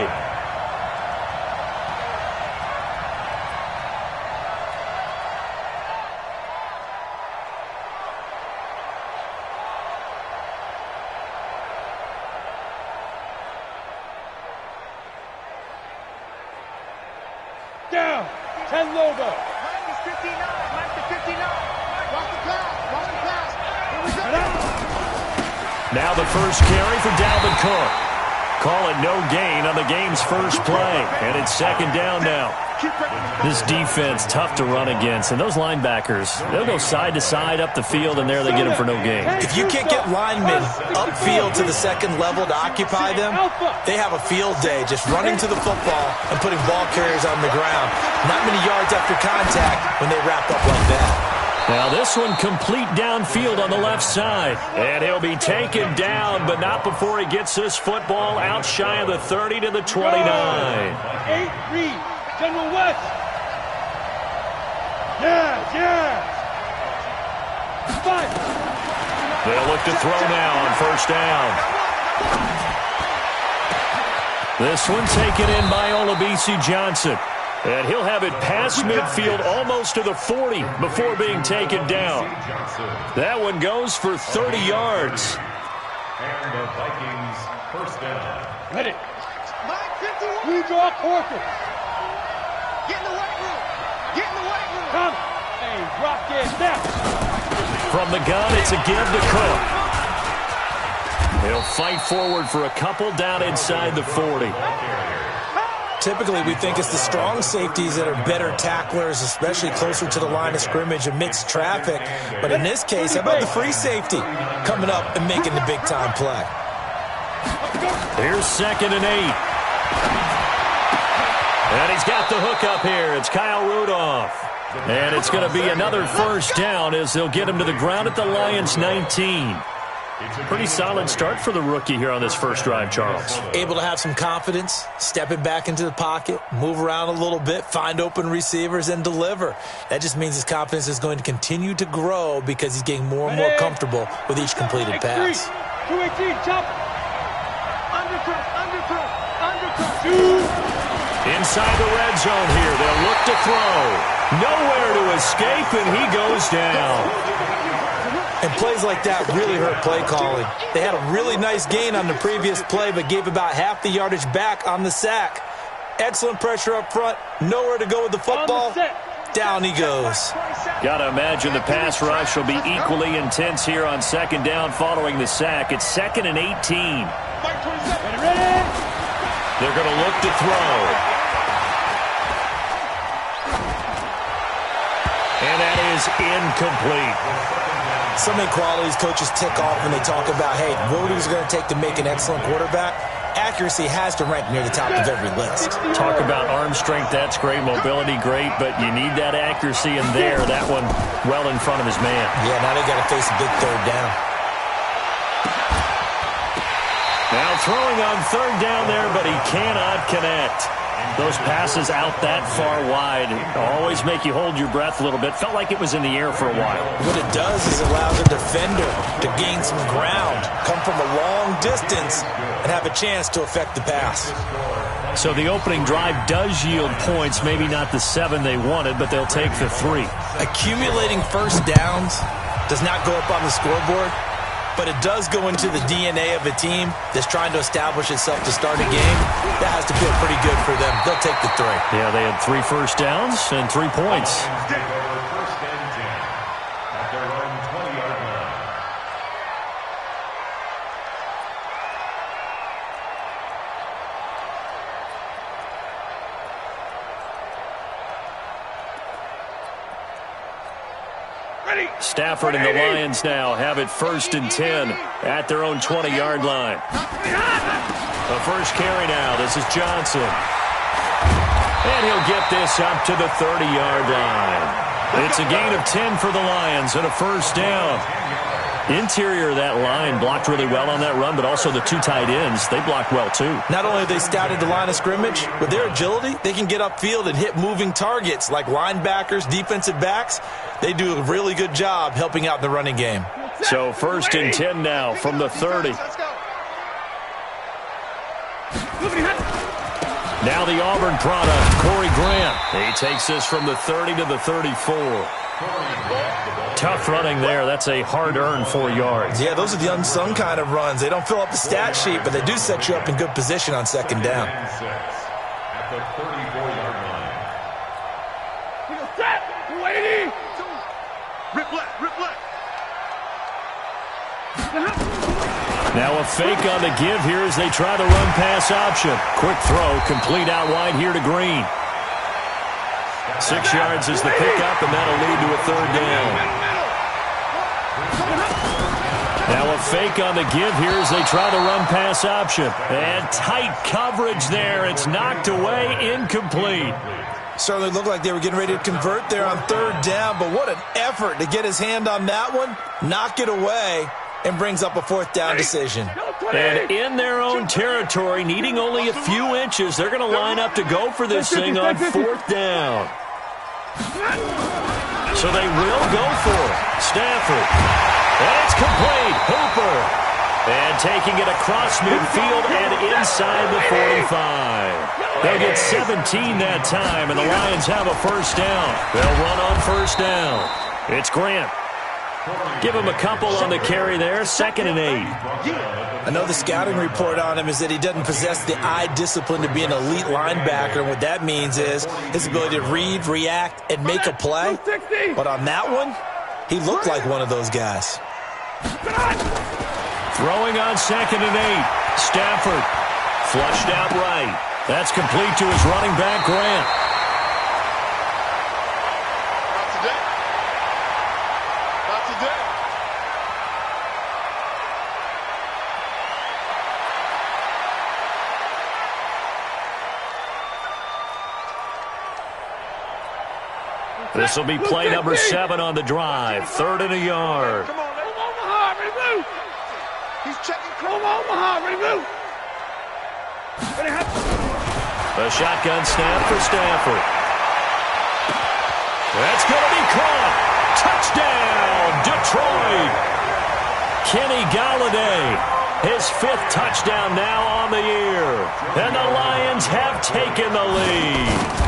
Down. 10 logo. Mike is 59. Mike is 59. Watch the pass. Watch the pass. Here we go. Now the first carry for Dalvin Cook. Call it no gain on the game's first play. And it's second down now. This defense, tough to run against. And those linebackers, they'll go side to side up the field, and there they get them for no gain. If you can't get linemen upfield to the second level to occupy them, they have a field day just running to the football and putting ball carriers on the ground. Not many yards after contact when they wrap up like that. Now this one complete downfield on the left side. And he'll be taken down, but not before he gets this football out shy of the 30 to the 29. 8-3. General West. Yes. Five. They'll look to throw now on first down. This one taken in by Olabisi Johnson. And he'll have it past midfield almost to the 40 before being taken down. That one goes for 30 yards. And the Vikings first down. Ready. We draw quarters. Get in the weight room. Get in the weight room. Come. Hey, drop dead now. From the gun, it's a give to Cook. He'll fight forward for a couple down inside the 40. Typically, we think it's the strong safeties that are better tacklers, especially closer to the line of scrimmage amidst traffic. But in this case, how about the free safety coming up and making the big-time play? Here's 2nd and 8. And he's got the hook up here. It's Kyle Rudolph. And it's going to be another first down as they'll get him to the ground at the Lions' 19. Pretty solid start for the rookie here on this first drive, Charles. Able to have some confidence, stepping back into the pocket, move around a little bit, find open receivers, and deliver. That just means his confidence is going to continue to grow because he's getting more and more comfortable with each completed pass. 218, chop. Undercut. Inside the red zone here, they'll look to throw. Nowhere to escape, and he goes down. And plays like that really hurt play calling. They had a really nice gain on the previous play, but gave about half the yardage back on the sack. Excellent pressure up front. Nowhere to go with the football. Down he goes. Got to imagine the pass rush will be equally intense here on second down following the sack. It's 2nd and 18. They're going to look to throw. And that is incomplete. So many qualities coaches tick off when they talk about, hey, what is it going to take to make an excellent quarterback? Accuracy has to rank near the top of every list. Talk about arm strength, that's great. Mobility, great. But you need that accuracy in there. That one well in front of his man. Yeah, now they got to face a big third down. Now throwing on third down there, but he cannot connect. Those passes out that far wide always make you hold your breath a little bit. Felt like it was in the air for a while. What it does is it allows a defender to gain some ground, come from a long distance, and have a chance to affect the pass. So the opening drive does yield points, maybe not the 7 they wanted, but they'll take the 3. Accumulating first downs does not go up on the scoreboard, but it does go into the DNA of a team that's trying to establish itself to start a game. That has to feel pretty good for them. They'll take the 3. Yeah, they had 3 first downs and 3 points. First and 10 at their own 20-yard line. Stafford and the Lions now have it 1st and 10 at their own 20-yard line. The first carry now. This is Johnson. And he'll get this up to the 30-yard line. It's a gain of 10 for the Lions and a first down. Interior of that line blocked really well on that run, but also the 2 tight ends, they blocked well too. Not only have they scouted the line of scrimmage, with their agility, they can get upfield and hit moving targets like linebackers, defensive backs. They do a really good job helping out in the running game. So 1st and 10 now from the 30. Now the Auburn product, Corey Grant. He takes this from the 30 to the 34. Tough running there. That's a hard-earned 4 yards. Yeah, those are the unsung kind of runs. They don't fill up the stat sheet, but they do set you up in good position on 2nd down. At the 34-yard line. Rip left, rip left. Now a fake on the give here as they try the run-pass option. Quick throw, complete out wide here to Green. 6 yards is the pickup, and that'll lead to a 3rd down. Now a fake on the give here as they try the run-pass option. And tight coverage there. It's knocked away, incomplete. Certainly looked like they were getting ready to convert there on 3rd down, but what an effort to get his hand on that one, knock it away, and brings up a 4th down decision. And in their own territory, needing only a few inches, they're going to line up to go for this thing on 4th down. So they will go for it. Stafford. And it's complete. Hooper. And taking it across midfield and inside the 45. They'll get 17 that time, and the Lions have a 1st down. They'll run on 1st down. It's Grant. Give him a couple on the carry there. 2nd and 8. I know the scouting report on him is that he doesn't possess the eye discipline to be an elite linebacker. And what that means is his ability to read, react, and make a play. But on that one, he looked like one of those guys. Throwing on 2nd and 8. Stafford flushed out right. That's complete to his running back, Grant. This will be play number 7 on the drive. 3rd and a yard. Come on, Omaha, ready move. He's checking. Come on, Omaha, ready move. A shotgun snap for Stafford. That's going to be caught. Touchdown, Detroit. Kenny Golladay, his 5th touchdown now on the year. And the Lions have taken the lead.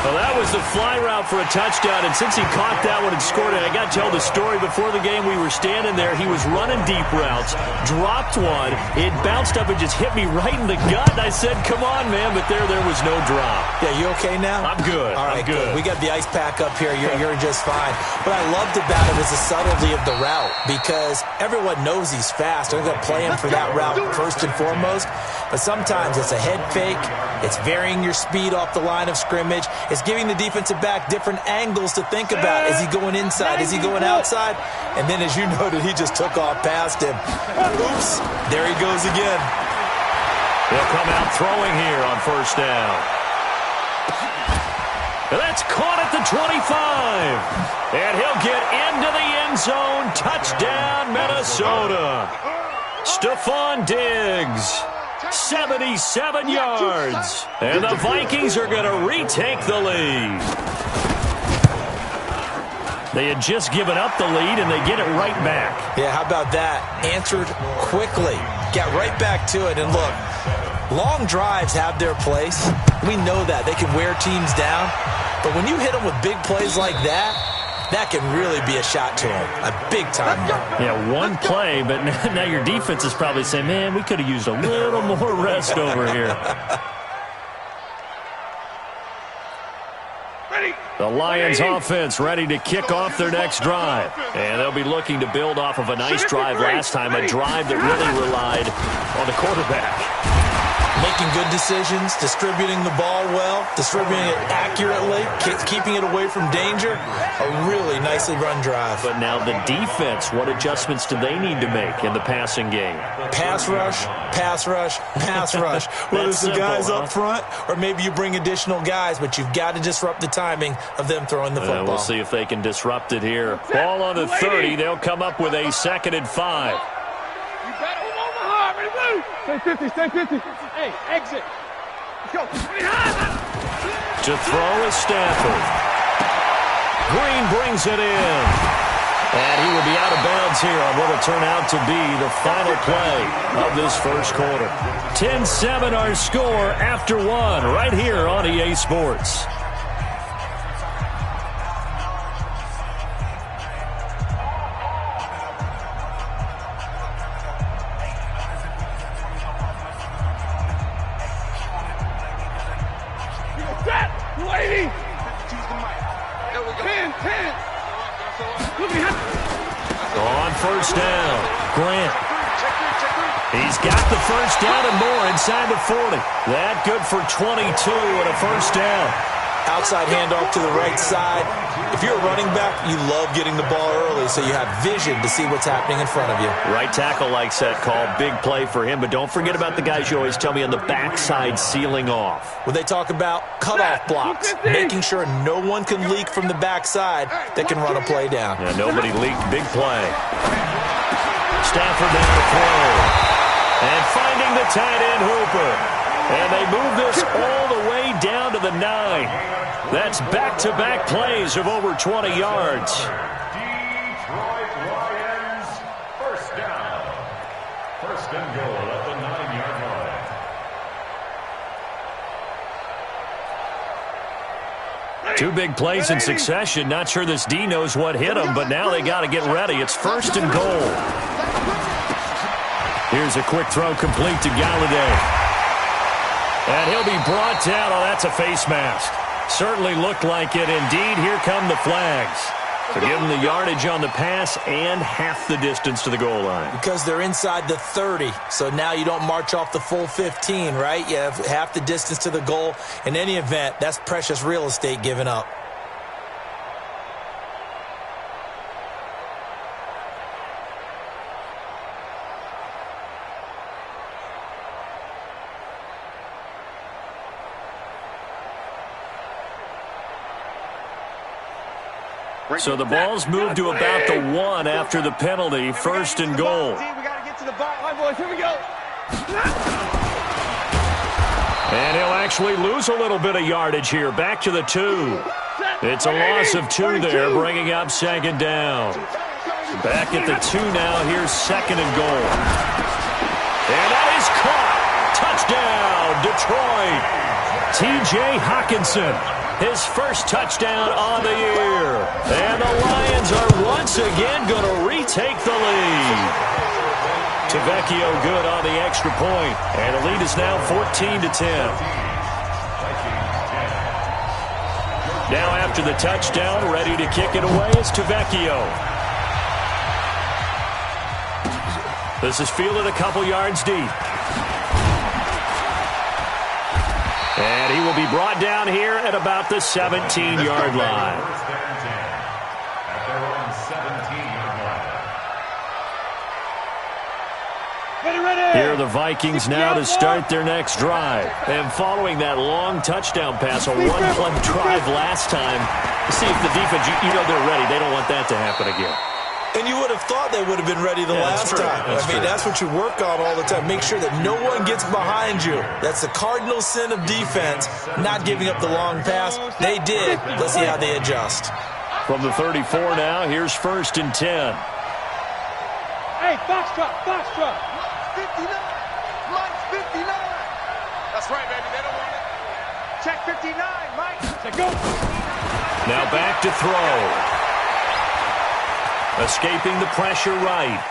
Well, that was the fly route for a touchdown, and since he caught that one and scored it, I got to tell the story. Before the game, we were standing there. He was running deep routes, dropped one. It bounced up and just hit me right in the gut. I said, come on, man, but there was no drop. Yeah, you okay now? I'm good. All right, I'm good. We got the ice pack up here. You're just fine. What I loved about it was the subtlety of the route, because everyone knows he's fast. They're going to play him for that route first and foremost. But sometimes it's a head fake. It's varying your speed off the line of scrimmage. It's giving the defensive back different angles to think about. Is he going inside? Is he going outside? And then, as you noted, he just took off past him. Oops. There he goes again. He'll come out throwing here on 1st down. That's caught at the 25. And he'll get into the end zone. Touchdown, Minnesota. Stephon Diggs. 77 yards. And the Vikings are going to retake the lead. They had just given up the lead, and they get it right back. Yeah, how about that? Answered quickly. Got right back to it. And look, long drives have their place. We know that. They can wear teams down. But when you hit them with big plays like that, that can really be a shot to them. A big-time one. Yeah, one play, but now your defense is probably saying, man, we could have used a little more rest over here. The Lions offense ready to kick off their next drive. And they'll be looking to build off of a nice drive last time, a drive that really relied on the quarterback. Making good decisions, distributing the ball well, distributing it accurately, keeping it away from danger. A really nicely run drive. But now the defense, what adjustments do they need to make in the passing game? Pass rush, pass rush, pass rush. Whether it's the guys up front or maybe you bring additional guys, but you've got to disrupt the timing of them throwing the football. We'll see if they can disrupt it here. Ball on the 30. They'll come up with a 2nd and 5. Stay 50, stay 50. Hey, exit. Go. To throw is Stafford. Green brings it in. And he will be out of bounds here on what will turn out to be the final play of this first quarter. 10-7 our score after 1 right here on EA Sports. On first down, Grant. He's got the first down and more inside the 40. That good for 22 and a first down. Outside handoff to the right side. If you're a running back, you love getting the ball early so you have vision to see what's happening in front of you. Right tackle likes that call. Big play for him, but don't forget about the guys you always tell me on the backside sealing off. When they talk about cutoff blocks, making sure no one can leak from the backside that can run a play down. Yeah, nobody leaked. Big play. Stafford down to throw. And finding the tight end Hooper. And they move this all the way down to the 9. That's back-to-back plays of over 20 yards. Detroit Lions, first down. First and goal at the 9-yard line. 2 big plays in succession. Not sure this D knows what hit him, but now they got to get ready. It's first and goal. Here's a quick throw complete to Galladay. And he'll be brought down. Oh, that's a face mask. Certainly looked like it. Indeed, here come the flags. So give them the yardage on the pass and half the distance to the goal line. Because they're inside the 30, so now you don't march off the full 15, right? You have half the distance to the goal. In any event, that's precious real estate given up. So the ball's moved to about the 1 after the penalty. First and goal. We got to get to the ball. All right, boys, here we go. And he'll actually lose a little bit of yardage here. Back to the 2. It's a loss of 2 there, bringing up 2nd down. Back at the 2 now. Here's 2nd and goal. And that is caught. Touchdown, Detroit. T.J. Hockenson. His first touchdown on the year. And the Lions are once again going to retake the lead. Tavecchio good on the extra point. And the lead is now 14-10. Now after the touchdown, ready to kick it away is Tavecchio. This is fielded a couple yards deep. And he will be brought down here at about the 17-yard line. At their own 17-yard line. Here are the Vikings now to start their next drive. And following that long touchdown pass, a one-play drive last time, see if the defense, you know they're ready. They don't want that to happen again. And you would have thought they would have been ready the last time. That's what you work on all the time. Make sure that no one gets behind you. That's the cardinal sin of defense, not giving up the long pass. They did. Let's see how they adjust. From the 34 now, here's 1st and 10. Hey, Foxtrot. 59. Mike's 59. That's right, baby. They don't want it. Check 59, Mike. Let's go. Now back to throw. Escaping the pressure right.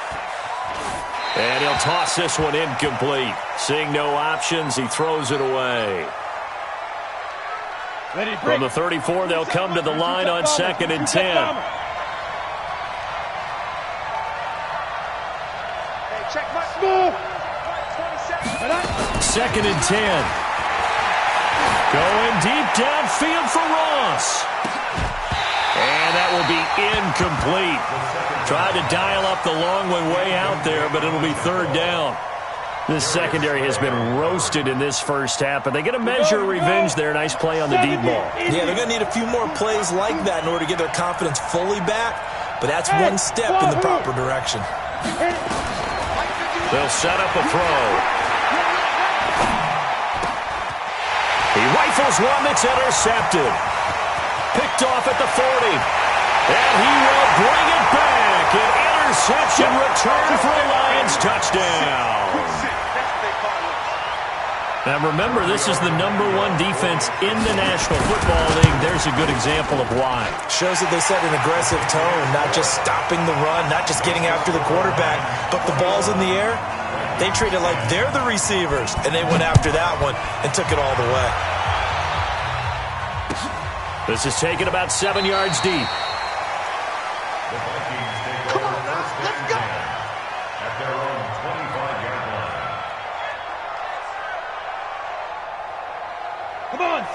And he'll toss this one incomplete. Seeing no options, he throws it away. From the 34, they'll come to the line on 2nd and 10. Hey, check my move. 2nd and 10. Going deep downfield for Ross. And that will be incomplete. Tried to dial up the long way out there, but it'll be 3rd down. This secondary has been roasted in this first half, but they get a measure of revenge there. Nice play on the deep ball. Yeah, they're going to need a few more plays like that in order to get their confidence fully back, but that's one step in the proper direction. They'll set up a throw. He rifles one that's intercepted. Picked off at the 40. And he will bring it back. An interception return for a Lions touchdown. Now remember, this is the #1 defense in the National Football League. There's a good example of why. Shows that they set an aggressive tone, not just stopping the run, not just getting after the quarterback, but the ball's in the air. They treat it like they're the receivers, and they went after that one and took it all the way. This is taken about 7 yards deep. The Vikings take over first and 10 at their own 25-yard line.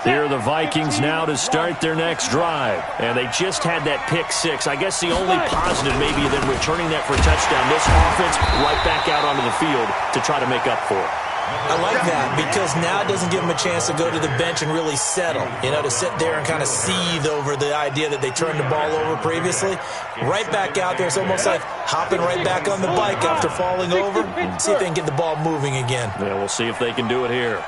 Here are the Vikings now to start their next drive. And they just had that pick 6. I guess the only positive maybe than returning that for a touchdown. This offense right back out onto the field to try to make up for it. I like that because now it doesn't give them a chance to go to the bench and really settle, to sit there and kind of seethe over the idea that they turned the ball over previously. Right back out there, it's almost like hopping right back on the bike after falling over. See if they can get the ball moving again. Yeah, we'll see if they can do it here.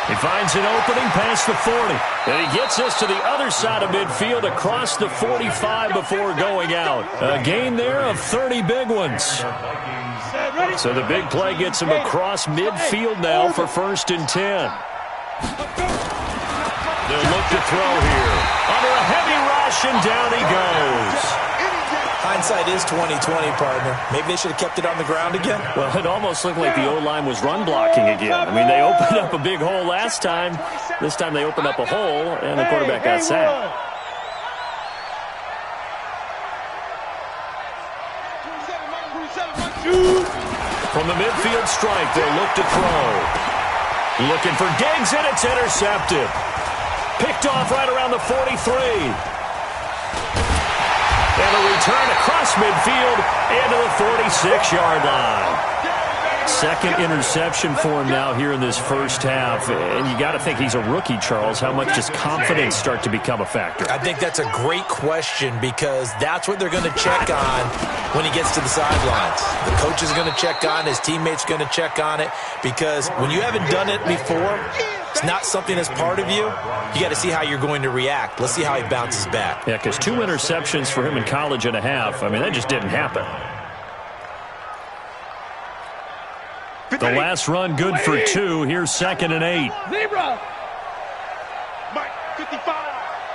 He finds an opening past the 40. And he gets us to the other side of midfield across the 45 before going out. A gain there of 30 big ones. So the big play gets him across midfield now for 1st and 10. They'll look to throw here. Under a heavy rush, and down he goes. Hindsight is 20/20, partner. Maybe they should have kept it on the ground again. Well, it almost looked like the O-line was run blocking again. I mean, they opened up a big hole last time. This time they opened up a hole, and the quarterback got sacked. From the midfield strike, they'll look to throw. Looking for Diggs, and it's intercepted. Picked off right around the 43. And a return across midfield into the 46-yard line. Second interception for him now here in this first half. And you got to think he's a rookie, Charles. How much does confidence start to become a factor? I think that's a great question because that's what they're going to check on when he gets to the sidelines. The coach is going to check on, his teammates are going to check on it because when you haven't done it before, it's not something that's part of you. You got to see how you're going to react. Let's see how he bounces back. Yeah, because 2 interceptions for him in college and a half. I mean, that just didn't happen. The last run good for 2. Here's 2nd and 8. Zebra. Mike, 55.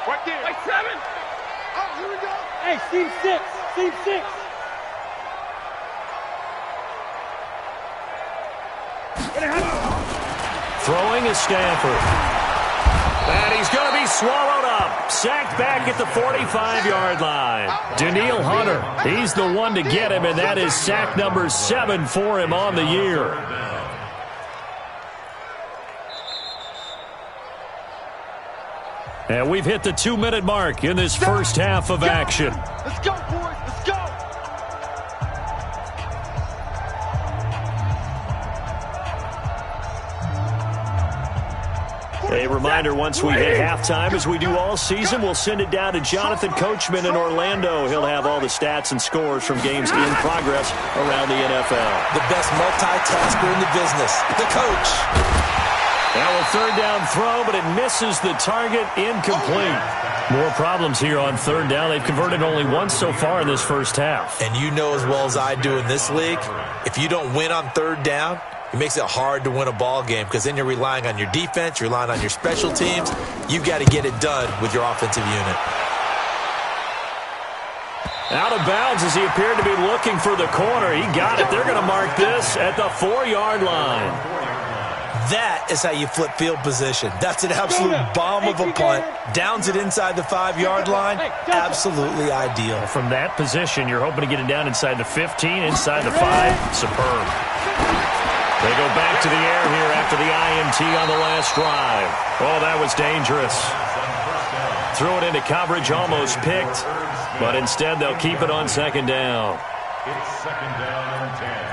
Right there. Like 7. Oh, here we go. Hey, seam 6. Seam 6. Throwing is Stanford. And he's going to be swallowed up. Sacked back at the 45-yard line. Danielle Hunter, he's the one to get him, and that is sack number 7 for him on the year. And we've hit the 2-minute mark in this first half of action. Let's go, boys. Let's go. A reminder, once we hit halftime, as we do all season, we'll send it down to Jonathan Coachman in Orlando. He'll have all the stats and scores from games in progress around the NFL. The best multitasker in the business, the coach. Now a 3rd down throw, but it misses the target, incomplete. More problems here on 3rd down. They've converted only once so far in this first half. And you know as well as I do in this league, if you don't win on 3rd down, it makes it hard to win a ball game because then you're relying on your defense, you're relying on your special teams. You've got to get it done with your offensive unit. Out of bounds as he appeared to be looking for the corner. He got it. They're going to mark this at the 4-yard line. That is how you flip field position. That's an absolute bomb of a punt. Downs it inside the 5-yard line. Absolutely ideal. From that position, you're hoping to get it down inside the 15, inside the 5. Superb. They go back to the air here after the INT on the last drive. Oh, that was dangerous. Threw it into coverage, almost picked, but instead they'll keep it on second down. It's second down and 10.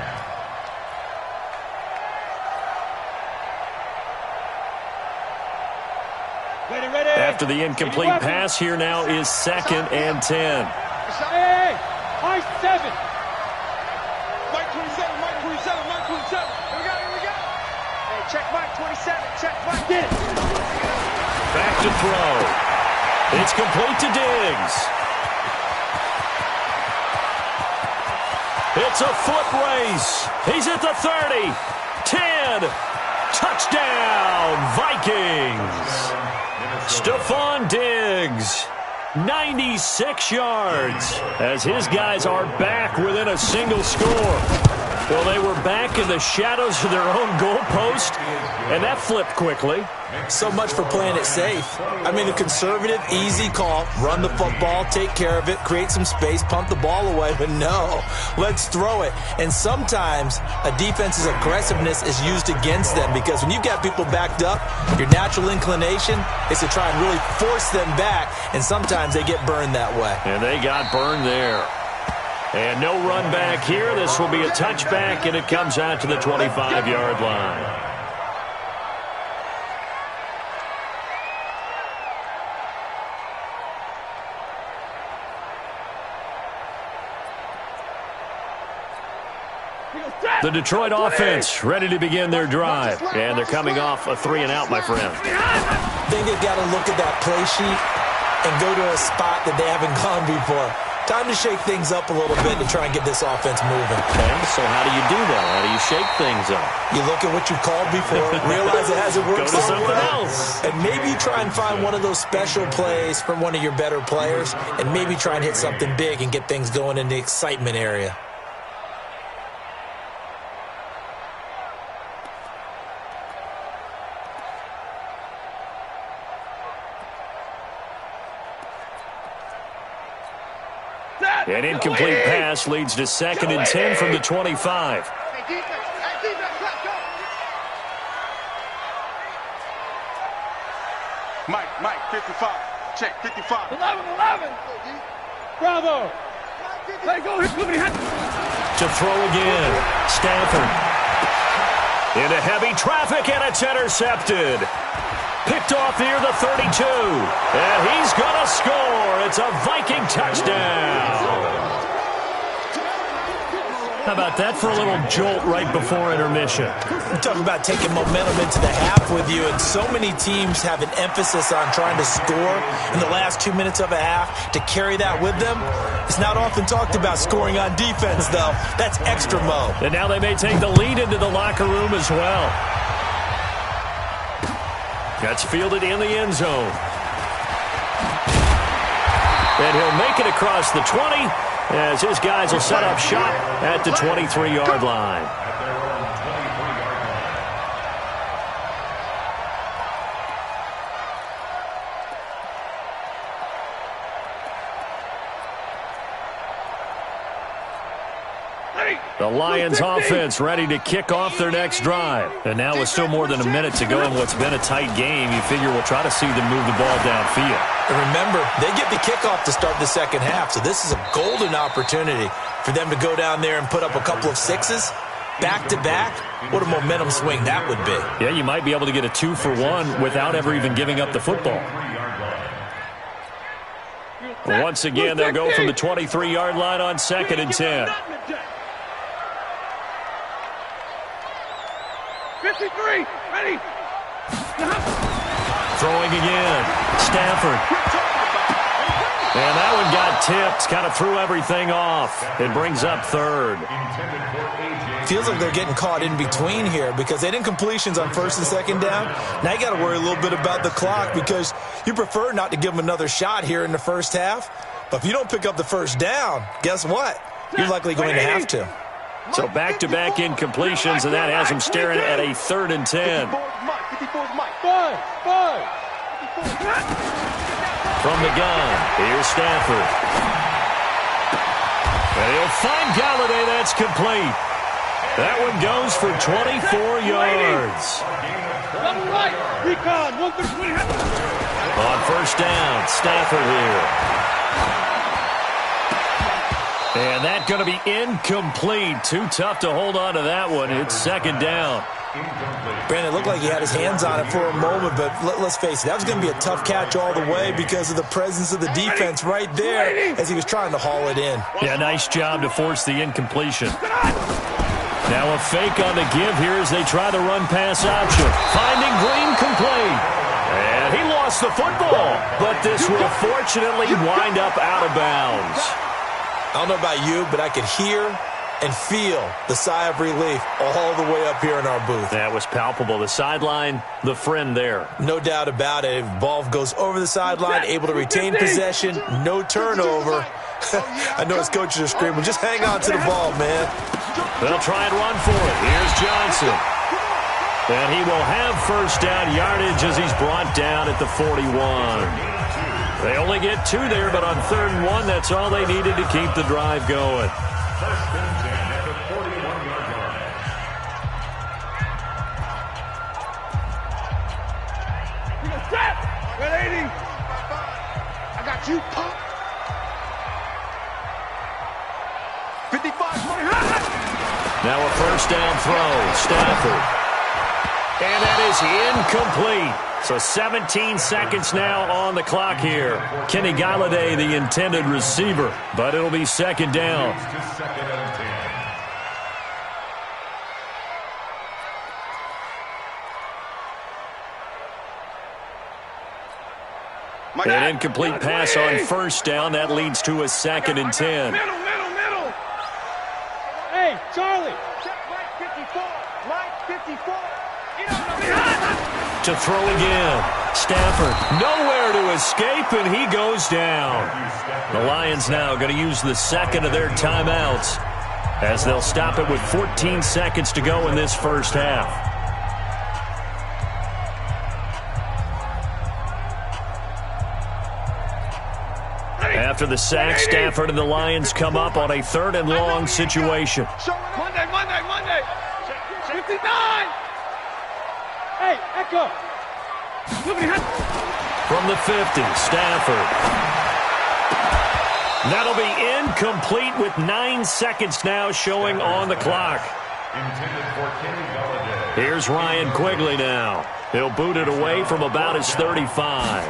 After the incomplete pass, here now is second and 10. Hey, Mike 7. Mike 27, Mike 27, Mike 27. Here we go. Hey, check Mike 27, check Mike. Get it. Back to throw. It's complete to Diggs. It's a foot race. He's at the 30. 10. Touchdown, Vikings. Stephon Diggs, 96 yards, as his guys are back within a single score. Well, they were back in the shadows of their own goalpost, and that flipped quickly. So much for playing it safe. I mean, the conservative, easy call, run the football, take care of it, create some space, pump the ball away, but no, let's throw it. And sometimes a defense's aggressiveness is used against them because when you've got people backed up, your natural inclination is to try and really force them back, and sometimes they get burned that way. And they got burned there. And no run back here. This will be a touchback, and it comes out to the 25-yard line. The Detroit offense ready to begin their drive. And they're coming off a 3-and-out, my friend. I think they've got to look at that play sheet and go to a spot that they haven't gone before. Time to shake things up a little bit to try and get this offense moving. Okay, so how do you do that? How do you shake things up? You look at what you called before, realize it hasn't worked Go to so something well, else. and maybe try and find one of those special plays from one of your better players, and maybe try and hit something big and get things going in the excitement area. An incomplete pass leads to second and 10 from the 25. Hey, defense, let's go. Mike, 55. Check, 55. 11. Bravo. Let go. To throw again. Stafford. Into heavy traffic, and it's intercepted. Picked off near the 32. And he's going to score. It's a Viking touchdown. How about that for a little jolt right before intermission? You talk about taking momentum into the half with you, and so many teams have an emphasis on trying to score in the last 2 minutes of a half. To carry that with them, it's not often talked about scoring on defense, though. That's extra mo. And now they may take the lead into the locker room as well. That's fielded in the end zone. And he'll make it across the 20 as his guys will set up shop at the 23-yard line. The Lions offense ready to kick off their next drive. And now with still more than a minute to go in what's been a tight game, you figure we'll try to see them move the ball downfield. And remember, they get the kickoff to start the second half, so this is a golden opportunity for them to go down there and put up a couple of sixes back-to-back. What a momentum swing that would be. Yeah, you might be able to get a 2-for-1 without ever even giving up the football. Once again, they'll go from the 23-yard line on second and 10. 53, ready. Throwing again. Stafford. And that one got tipped. Kind of threw everything off. It brings up third. Feels like they're getting caught in between here because they didn't completions on first and second down. Now you got to worry a little bit about the clock because you prefer not to give them another shot here in the first half. But if you don't pick up the first down, guess what? You're likely going to have to. So back-to-back incompletions, and that has him staring at a 3rd and 10. From the gun, here's Stafford. And he'll find Galladay. That's complete. That one goes for 24 yards. On first down, Stafford here. And that's going to be incomplete. Too tough to hold on to that one. It's 2nd down. Brandon, it looked like he had his hands on it for a moment, but let's face it, that was going to be a tough catch all the way because of the presence of the defense right there as he was trying to haul it in. Yeah, nice job to force the incompletion. Now a fake on the give here as they try the run-pass option. Finding Green complete. And he lost the football, but this will fortunately wind up out of bounds. I don't know about you, but I could hear and feel the sigh of relief all the way up here in our booth. That was palpable. The sideline, the friend there. No doubt about it. Ball goes over the sideline, able to retain possession, no turnover. I know his coaches are screaming, just hang on to the ball, man. They'll try and run for it. Here's Johnson. And he will have first down yardage as he's brought down at the 41. They only get 2 there, but on 3rd and 1, that's all they needed to keep the drive going. First and 10 at the 41-yard line. I got you, punk. 55. Now a first down throw. Stafford. And that is incomplete. So 17 seconds now on the clock here. Kenny Galladay, the intended receiver, but it'll be 2nd down. To 2nd and 10. An incomplete pass on first down. That leads to a 2nd and 10. Middle. Hey, Charlie. Check right 54. Right 54. To throw again. Stafford nowhere to escape, and he goes down. The Lions now going to use the 2nd of their timeouts as they'll stop it with 14 seconds to go in this first half. After the sack, Stafford and the Lions come up on a 3rd and long situation. Monday. 59. Hey, Echo. From the 50, Stafford. That'll be incomplete with 9 seconds now showing on the clock. Intended for Kenny Galladay. Here's Ryan Quigley now. He'll boot it away from about his 35.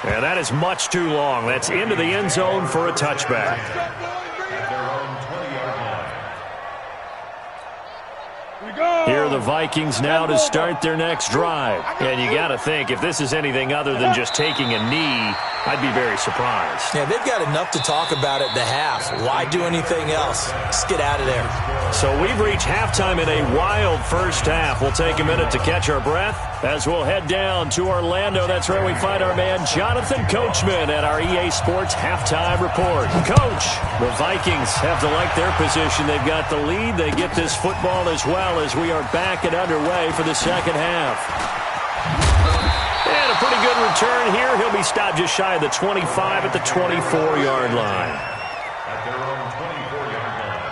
And that is much too long. That's into the end zone for a touchback. At their own 20-yard line. Here are the Vikings now to start their next drive. And you got to think, if this is anything other than just taking a knee, I'd be very surprised. Yeah, they've got enough to talk about at the half. Why do anything else? Just get out of there. So we've reached halftime in a wild first half. We'll take a minute to catch our breath as we'll head down to Orlando. That's where we find our man Jonathan Coachman at our EA Sports Halftime Report. Coach, the Vikings have to like their position. They've got the lead. They get this football as well as we are back and underway for the second half. And a pretty good return here. He'll be stopped just shy of the 25 at the 24-yard line. At their own 24-yard line.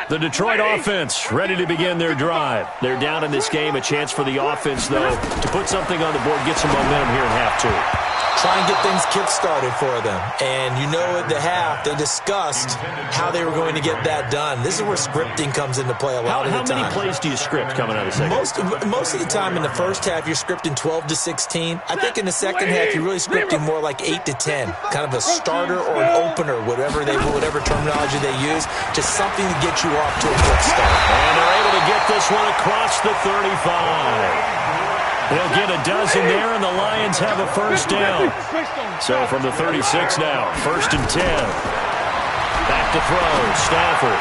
The Detroit offense ready to begin their drive. They're down in this game. A chance for the offense, though, to put something on the board, get some momentum here in half 2. Try and get things kick-started for them. And you know at the half, they discussed how they were going to get that done. This is where scripting comes into play a lot of the time. How many plays do you script coming out of the second? Most of the time in the first half, you're scripting 12 to 16. I think in the second half, you're really scripting more like 8 to 10. Kind of a starter or an opener, whatever terminology they use. Just something to get you off to a good start. And they're able to get this one across the 35. They'll get a dozen there, and the Lions have a first down. So from the 36 now, 1st and 10. Back Back to throw. Stafford.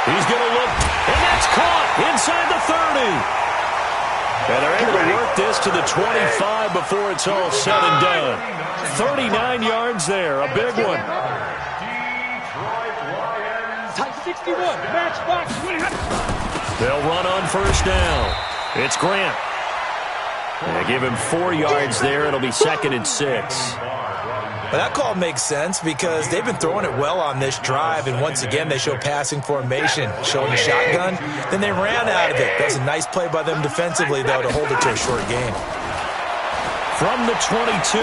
He's going to look, and that's caught inside the 30. And they're able to work this to the 25 before it's all said and done. 39 yards there, a big one. Type 61, matchbox. They'll run on first down. It's Grant. They give him 4 yards there. It'll be 2nd and 6. But that call makes sense because they've been throwing it well on this drive, and once again they show passing formation, showing a shotgun. Then they ran out of it. That was a nice play by them defensively, though, to hold it to a short game. From the 22,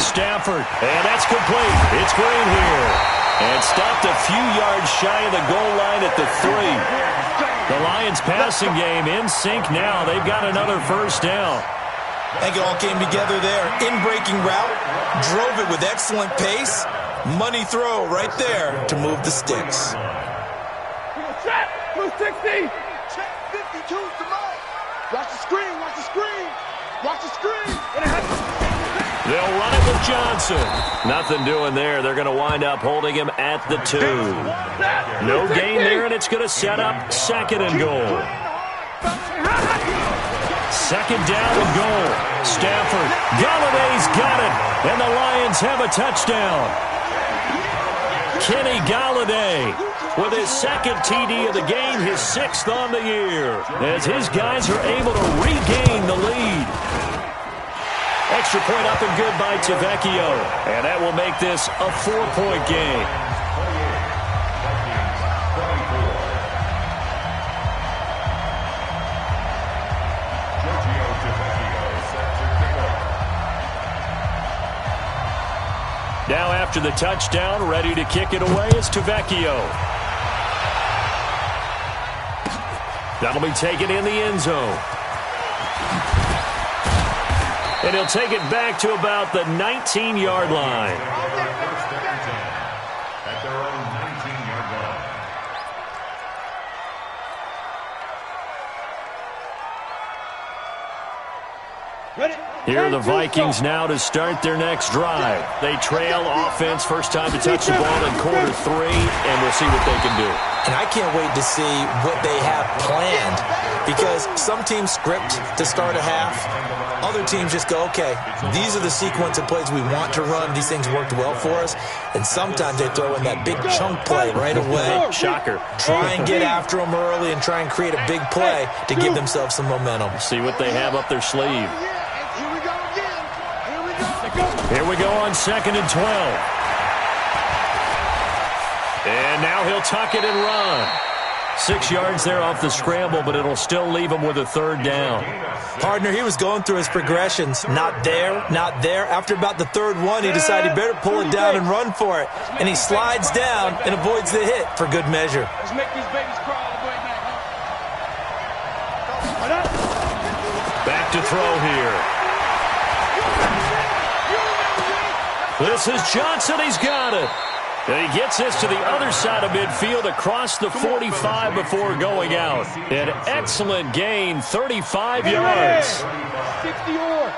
Stafford, and that's complete. It's Green here. And stopped a few yards shy of the goal line at the 3. The Lions passing game in sync now. They've got another first down. I think it all came together there. In-breaking route, drove it with excellent pace. Money throw right there to move the sticks. Check, 260. Check 52 to Mike. Watch the screen, watch the screen. Watch the screen. They'll run it with Johnson. Nothing doing there. They're going to wind up holding him at the 2. No gain there, and it's going to set up 2nd and goal. 2nd down and goal. Stafford. Galladay's got it. And the Lions have a touchdown. Kenny Galladay with his 2nd TD of the game, his 6th on the year, as his guys are able to regain the lead. Extra point up and good by Tavecchio. And that will make this a 4-point game. Now after the touchdown, ready to kick it away is Tavecchio. That'll be taken in the end zone. And he'll take it back to about the 19-yard line. At their own 19-yard line. Here are the Vikings now to start their next drive. They trail offense, first time to touch the ball in quarter 3, and we'll see what they can do. And I can't wait to see what they have planned, because some teams script to start a half. Other teams just go, okay, these are the sequence of plays we want to run. These things worked well for us. And sometimes they throw in that big chunk play right away. Shocker. Try and get after them early and try and create a big play to give themselves some momentum. See what they have up their sleeve. Here we go on 2nd and 12. And now he'll tuck it and run. 6 yards there off the scramble, but it'll still leave him with a 3rd down. Partner, he was going through his progressions. Not there, not there. After about the 3rd one, he decided he better pull it down and run for it. And he slides down and avoids the hit for good measure. Let's make these babies crawl all the way back. Back to throw here. This is Johnson. He's got it. And he gets this to the other side of midfield across the 45 before going out. An excellent gain, 35 yards. 60 or.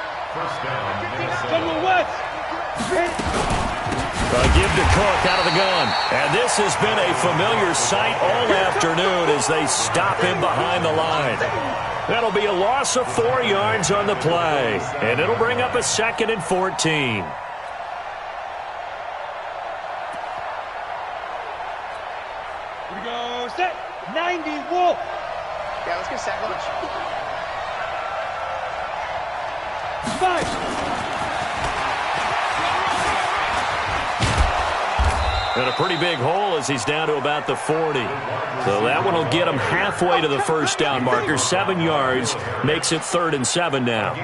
Give to Cook out of the gun. And this has been a familiar sight all afternoon as they stop him behind the line. That'll be a loss of 4 yards on the play. And it'll bring up a 2nd and 14. Set 90 Wolf. Yeah, let's get sack lunch. 5. And a pretty big hole as he's down to about the 40. So that one will get him halfway to the first down marker. 7 yards makes it 3rd and 7 now.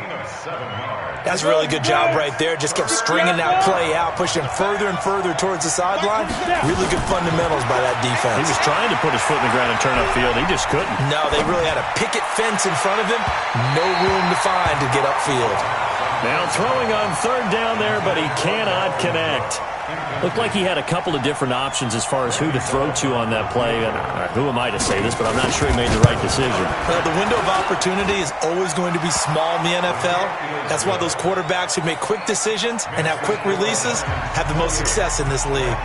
That's a really good job right there. Just kept stringing that play out, pushing further and further towards the sideline. Really good fundamentals by that defense. He was trying to put his foot in the ground and turn upfield. He just couldn't. No, they really had a picket fence in front of him. No room to find to get upfield. Now throwing on 3rd down there, but he cannot connect. Looked like he had a couple of different options as far as who to throw to on that play. And who am I to say this, but I'm not sure he made the right decision. Well, the window of opportunity is always going to be small in the NFL. That's why those quarterbacks who make quick decisions and have quick releases have the most success in this league.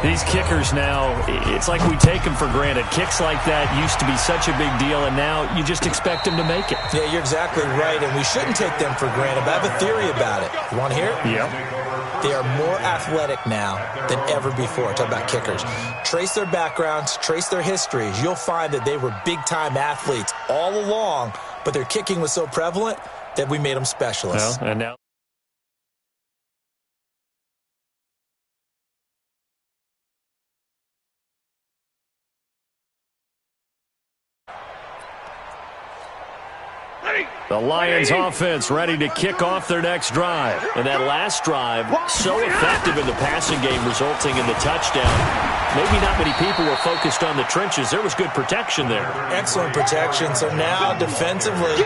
These kickers now, it's like we take them for granted. Kicks like that used to be such a big deal, and now you just expect them to make it. Yeah, you're exactly right, and we shouldn't take them for granted. But I have a theory about it. You want to hear it? Yep. They are more athletic now than ever before. Talk about kickers. Trace their backgrounds, trace their histories. You'll find that they were big-time athletes all along, but their kicking was so prevalent that we made them specialists. Well, and now the Lions offense ready to kick off their next drive. And that last drive, so effective in the passing game, resulting in the touchdown. Maybe not many people were focused on the trenches. There was good protection there. Excellent protection. So now defensively,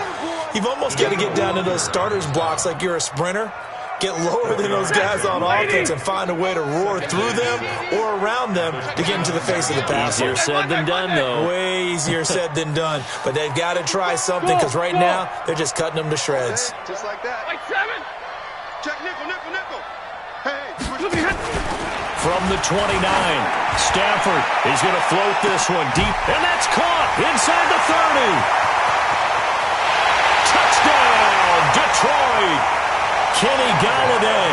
you've almost got to get down to those starters blocks like you're a sprinter. Get lower than those guys on offense and find a way to roar through them or around them to get into the face of the passer. Easier said than done, though. Way easier said than done. But they've got to try something because right now they're just cutting them to shreds. Just like that. Like 7. Check nickel, nickel, nickel. Hey, From the 29, Stafford is going to float this one deep, and that's caught inside the 30. Touchdown, Detroit. Kenny Golladay,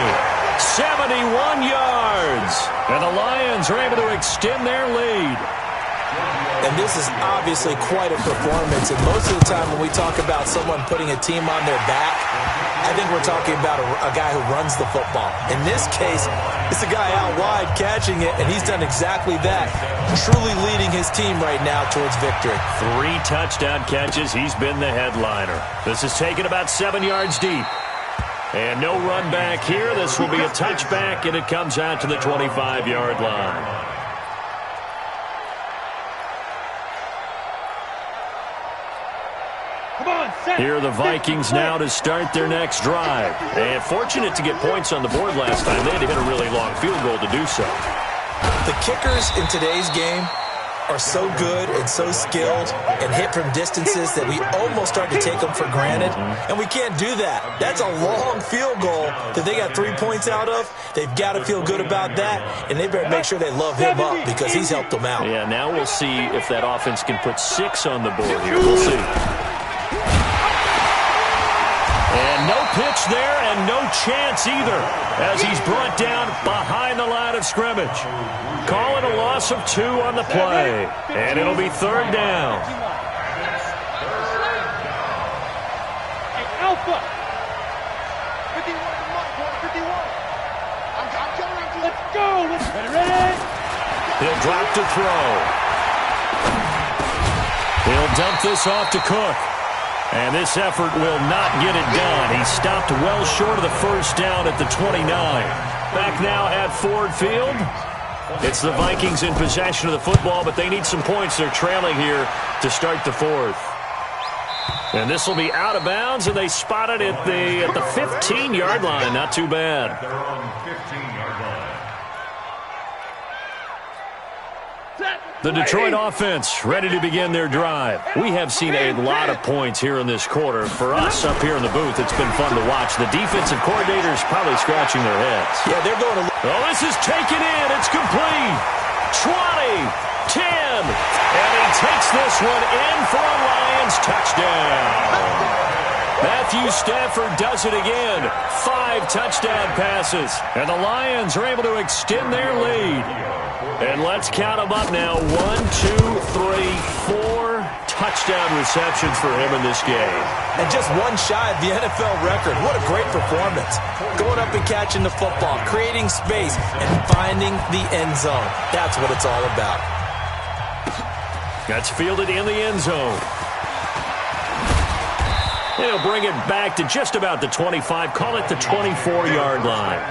71 yards. And the Lions are able to extend their lead. And this is obviously quite a performance. And most of the time when we talk about someone putting a team on their back, I think we're talking about a guy who runs the football. In this case, it's a guy out wide catching it, and he's done exactly that, truly leading his team right now towards victory. 3 touchdown catches. He's been the headliner. This is taken about 7 yards deep. And no run back here. This will be a touchback, and it comes out to the 25-yard line. Here are the Vikings now to start their next drive. And fortunate to get points on the board last time. They had to hit a really long field goal to do so. The kickers in today's game are so good and so skilled and hit from distances that we almost start to take them for granted. And we can't do that. That's a long field goal that they got 3 points out of. They've got to feel good about that, and they better make sure they love him up because he's helped them out. Yeah, now we'll see if that offense can put 6 on the board here. We'll see. And no pitch there and no chance either as he's brought down behind the line of scrimmage. Call it a loss of 2 on the play. And it'll be 3rd down. Alpha. 51 to Mike, 51. Let's go. Ready? He'll drop to throw. He'll dump this off to Cook. And this effort will not get it done. He stopped well short of the first down at the 29. Back now at Ford Field. It's the Vikings in possession of the football, but they need some points. They're trailing here to start the 4th. And this will be out of bounds, and they spot it at the 15-yard line. Not too bad. They're on 15-yard line. The Detroit offense ready to begin their drive. We have seen a lot of points here in this quarter. For us up here in the booth, it's been fun to watch. The defensive coordinators probably scratching their heads. Yeah, they're going to... Oh, this is taken in. It's complete. 20, 10. And he takes this one in for a Lions touchdown. Matthew Stafford does it again. 5 touchdown passes. And the Lions are able to extend their lead. And let's count them up now. 1, 2, 3, 4 touchdown receptions for him in this game. And just one shy of the NFL record. What a great performance. Going up and catching the football, creating space, and finding the end zone. That's what it's all about. That's fielded in the end zone. He'll bring it back to just about the 25. Call it the 24-yard line.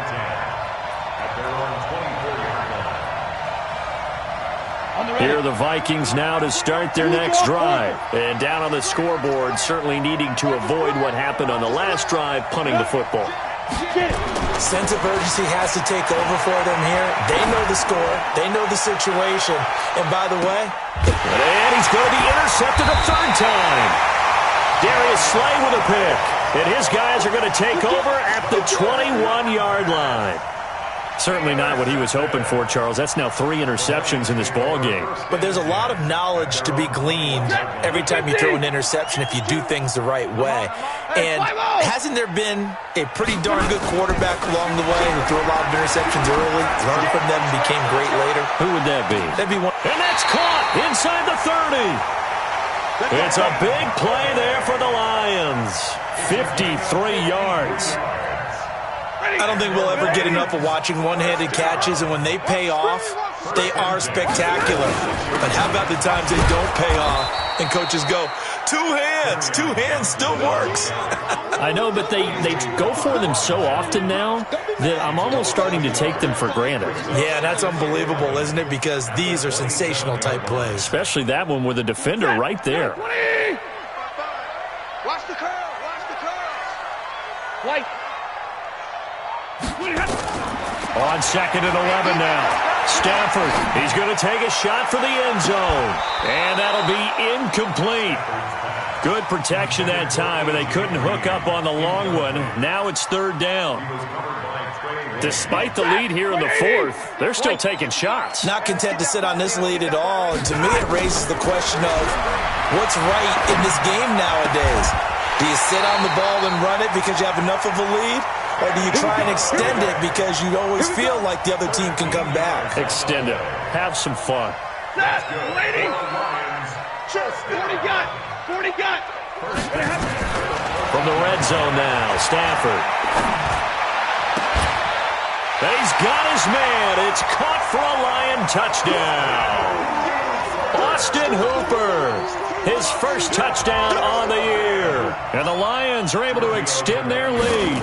Here are the Vikings now to start their next drive. And down on the scoreboard, certainly needing to avoid what happened on the last drive, punting the football. Sense of urgency has to take over for them here. They know the score. They know the situation. And by the way... And he's going to be intercepted a 3rd time. Darius Slay with a pick. And his guys are going to take over at the 21-yard line. Certainly not what he was hoping for, Charles. That's now 3 interceptions in this ball game. But there's a lot of knowledge to be gleaned every time you throw an interception if you do things the right way. And hasn't there been a pretty darn good quarterback along the way who threw a lot of interceptions early, learned from them, and became great later? Who would that be? That'd be one. And that's caught inside the 30. It's a big play there for the Lions. 53 yards. I don't think we'll ever get enough of watching one-handed catches, and when they pay off, they are spectacular. But how about the times they don't pay off, and coaches go, two hands still works. I know, but they go for them so often now that I'm almost starting to take them for granted. Yeah, that's unbelievable, isn't it? Because these are sensational-type plays. Especially that one with the defender right there. Watch the curl. Watch the curl. White. On 2nd and 11 now. Stafford, he's going to take a shot for the end zone. And that'll be incomplete. Good protection that time, and they couldn't hook up on the long one. Now it's 3rd down. Despite the lead here in the 4th, they're still taking shots. Not content to sit on this lead at all. And to me, it raises the question of what's right in this game nowadays. Do you sit on the ball and run it because you have enough of a lead? Or do you try and extend it because you always feel like the other team can come back? Extend it. Have some fun. Waiting. 40 got. 40 got. From the red zone now, Stafford. He's got his man. It's caught for a Lion touchdown. Austin Hooper, his first touchdown on the year. And the Lions are able to extend their lead.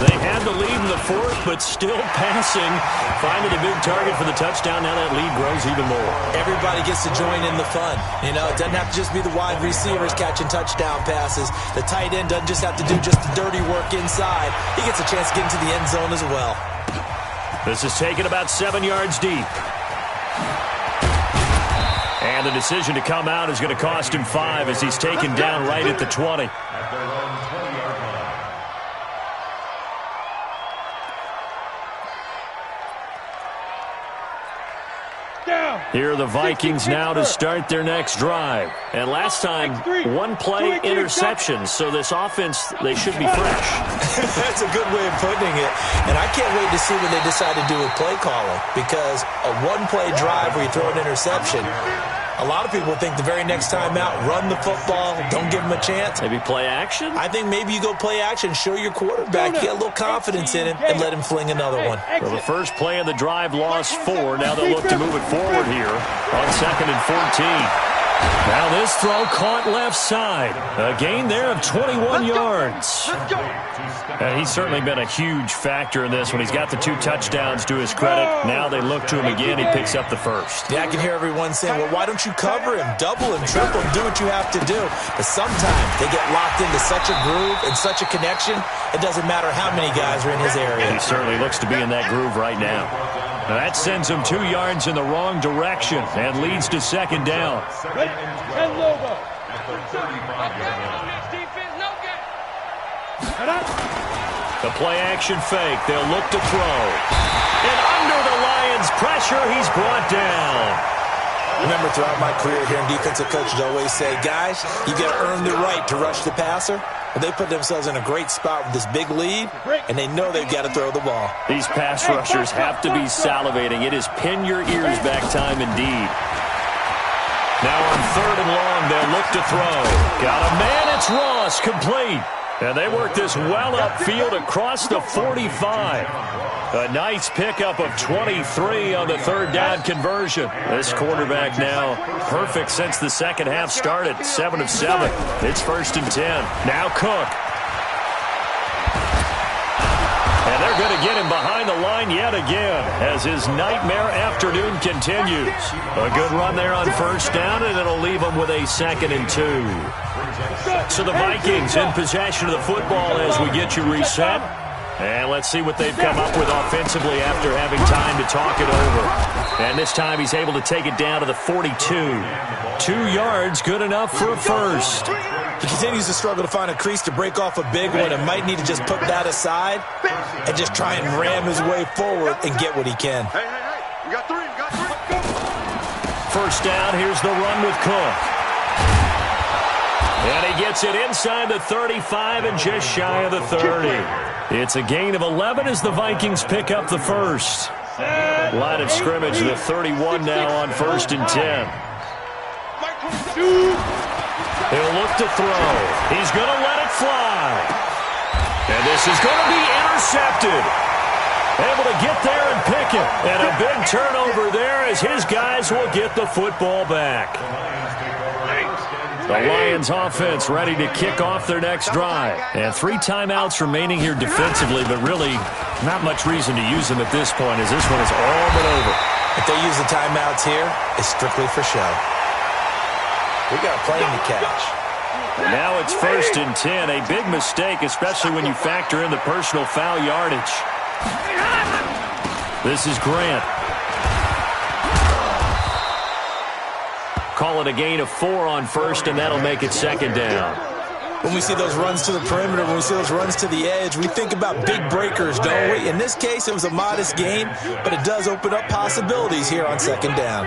They had the lead in the 4th, but still passing. Finding a big target for the touchdown. Now that lead grows even more. Everybody gets to join in the fun. You know, it doesn't have to just be the wide receivers catching touchdown passes. The tight end doesn't just have to do just the dirty work inside. He gets a chance to get into the end zone as well. This is taken about 7 yards deep. And the decision to come out is going to cost him 5 as he's taken down right at the 20. Here are the Vikings now to start their next drive. And last time, 1-play interception. So this offense, they should be fresh. That's a good way of putting it. And I can't wait to see what they decide to do with play calling. Because a 1-play drive where you throw an interception, a lot of people think the very next time out, run the football, don't give him a chance. Maybe play action? I think maybe you go play action, show your quarterback, get a little confidence in him, and let him fling another one. Well, the first play of the drive lost 4. Now they'll look to move it forward here on 2nd and 14. Now this throw caught left side. A gain there of 21 yards. And he's certainly been a huge factor in this one. He's got the 2 touchdowns to his credit. Now they look to him again. He picks up the first. Yeah, I can hear everyone saying, well, why don't you cover him? Double him, triple him, do what you have to do. But sometimes they get locked into such a groove and such a connection, it doesn't matter how many guys are in his area. He certainly looks to be in that groove right now. Now that sends him 2 yards in the wrong direction and leads to 2nd down. And Lobo. The play-action fake. They'll look to throw. And under the Lions' pressure, he's brought down. Remember, throughout my career here in defensive coaches always say, guys, you got to earn the right to rush the passer. But they put themselves in a great spot with this big lead, and they know they've got to throw the ball. These pass rushers have to be salivating. It is pin your ears back time indeed. Now on 3rd and long, they'll look to throw. Got a man, it's Ross, complete. And they work this well upfield across the 45. A nice pickup of 23 on the 3rd down conversion. This quarterback now perfect since the second half started. 7 of 7. It's 1st and 10. Now Cook. And they're going to get him behind the line yet again as his nightmare afternoon continues. A good run there on 1st down, and it'll leave him with a 2nd and 2. So the Vikings in possession of the football as we get you reset. And let's see what they've come up with offensively after having time to talk it over. And this time he's able to take it down to the 42. 2 yards, good enough for a first. He continues to struggle to find a crease to break off a big one and might need to just put that aside and just try and ram his way forward and get what he can. Hey, you got 3, you got 3. First down, here's the run with Cook. And he gets it inside the 35 and just shy of the 30. It's a gain of 11 as the Vikings pick up the first. Line of scrimmage, the 31 now on 1st and 10. He'll look to throw. He's going to let it fly. And this is going to be intercepted. Able to get there and pick it. And a big turnover there as his guys will get the football back. The Lions offense ready to kick off their next drive. And 3 timeouts remaining here defensively, but really not much reason to use them at this point as this one is all but over. If they use the timeouts here, it's strictly for show. We got a plane to catch. And now it's 1st and 10. A big mistake, especially when you factor in the personal foul yardage. This is Grant. Call it a gain of 4 on 1st, and that'll make it 2nd down. When we see those runs to the perimeter, when we see those runs to the edge, we think about big breakers, don't we? In this case, it was a modest gain, but it does open up possibilities here on 2nd down.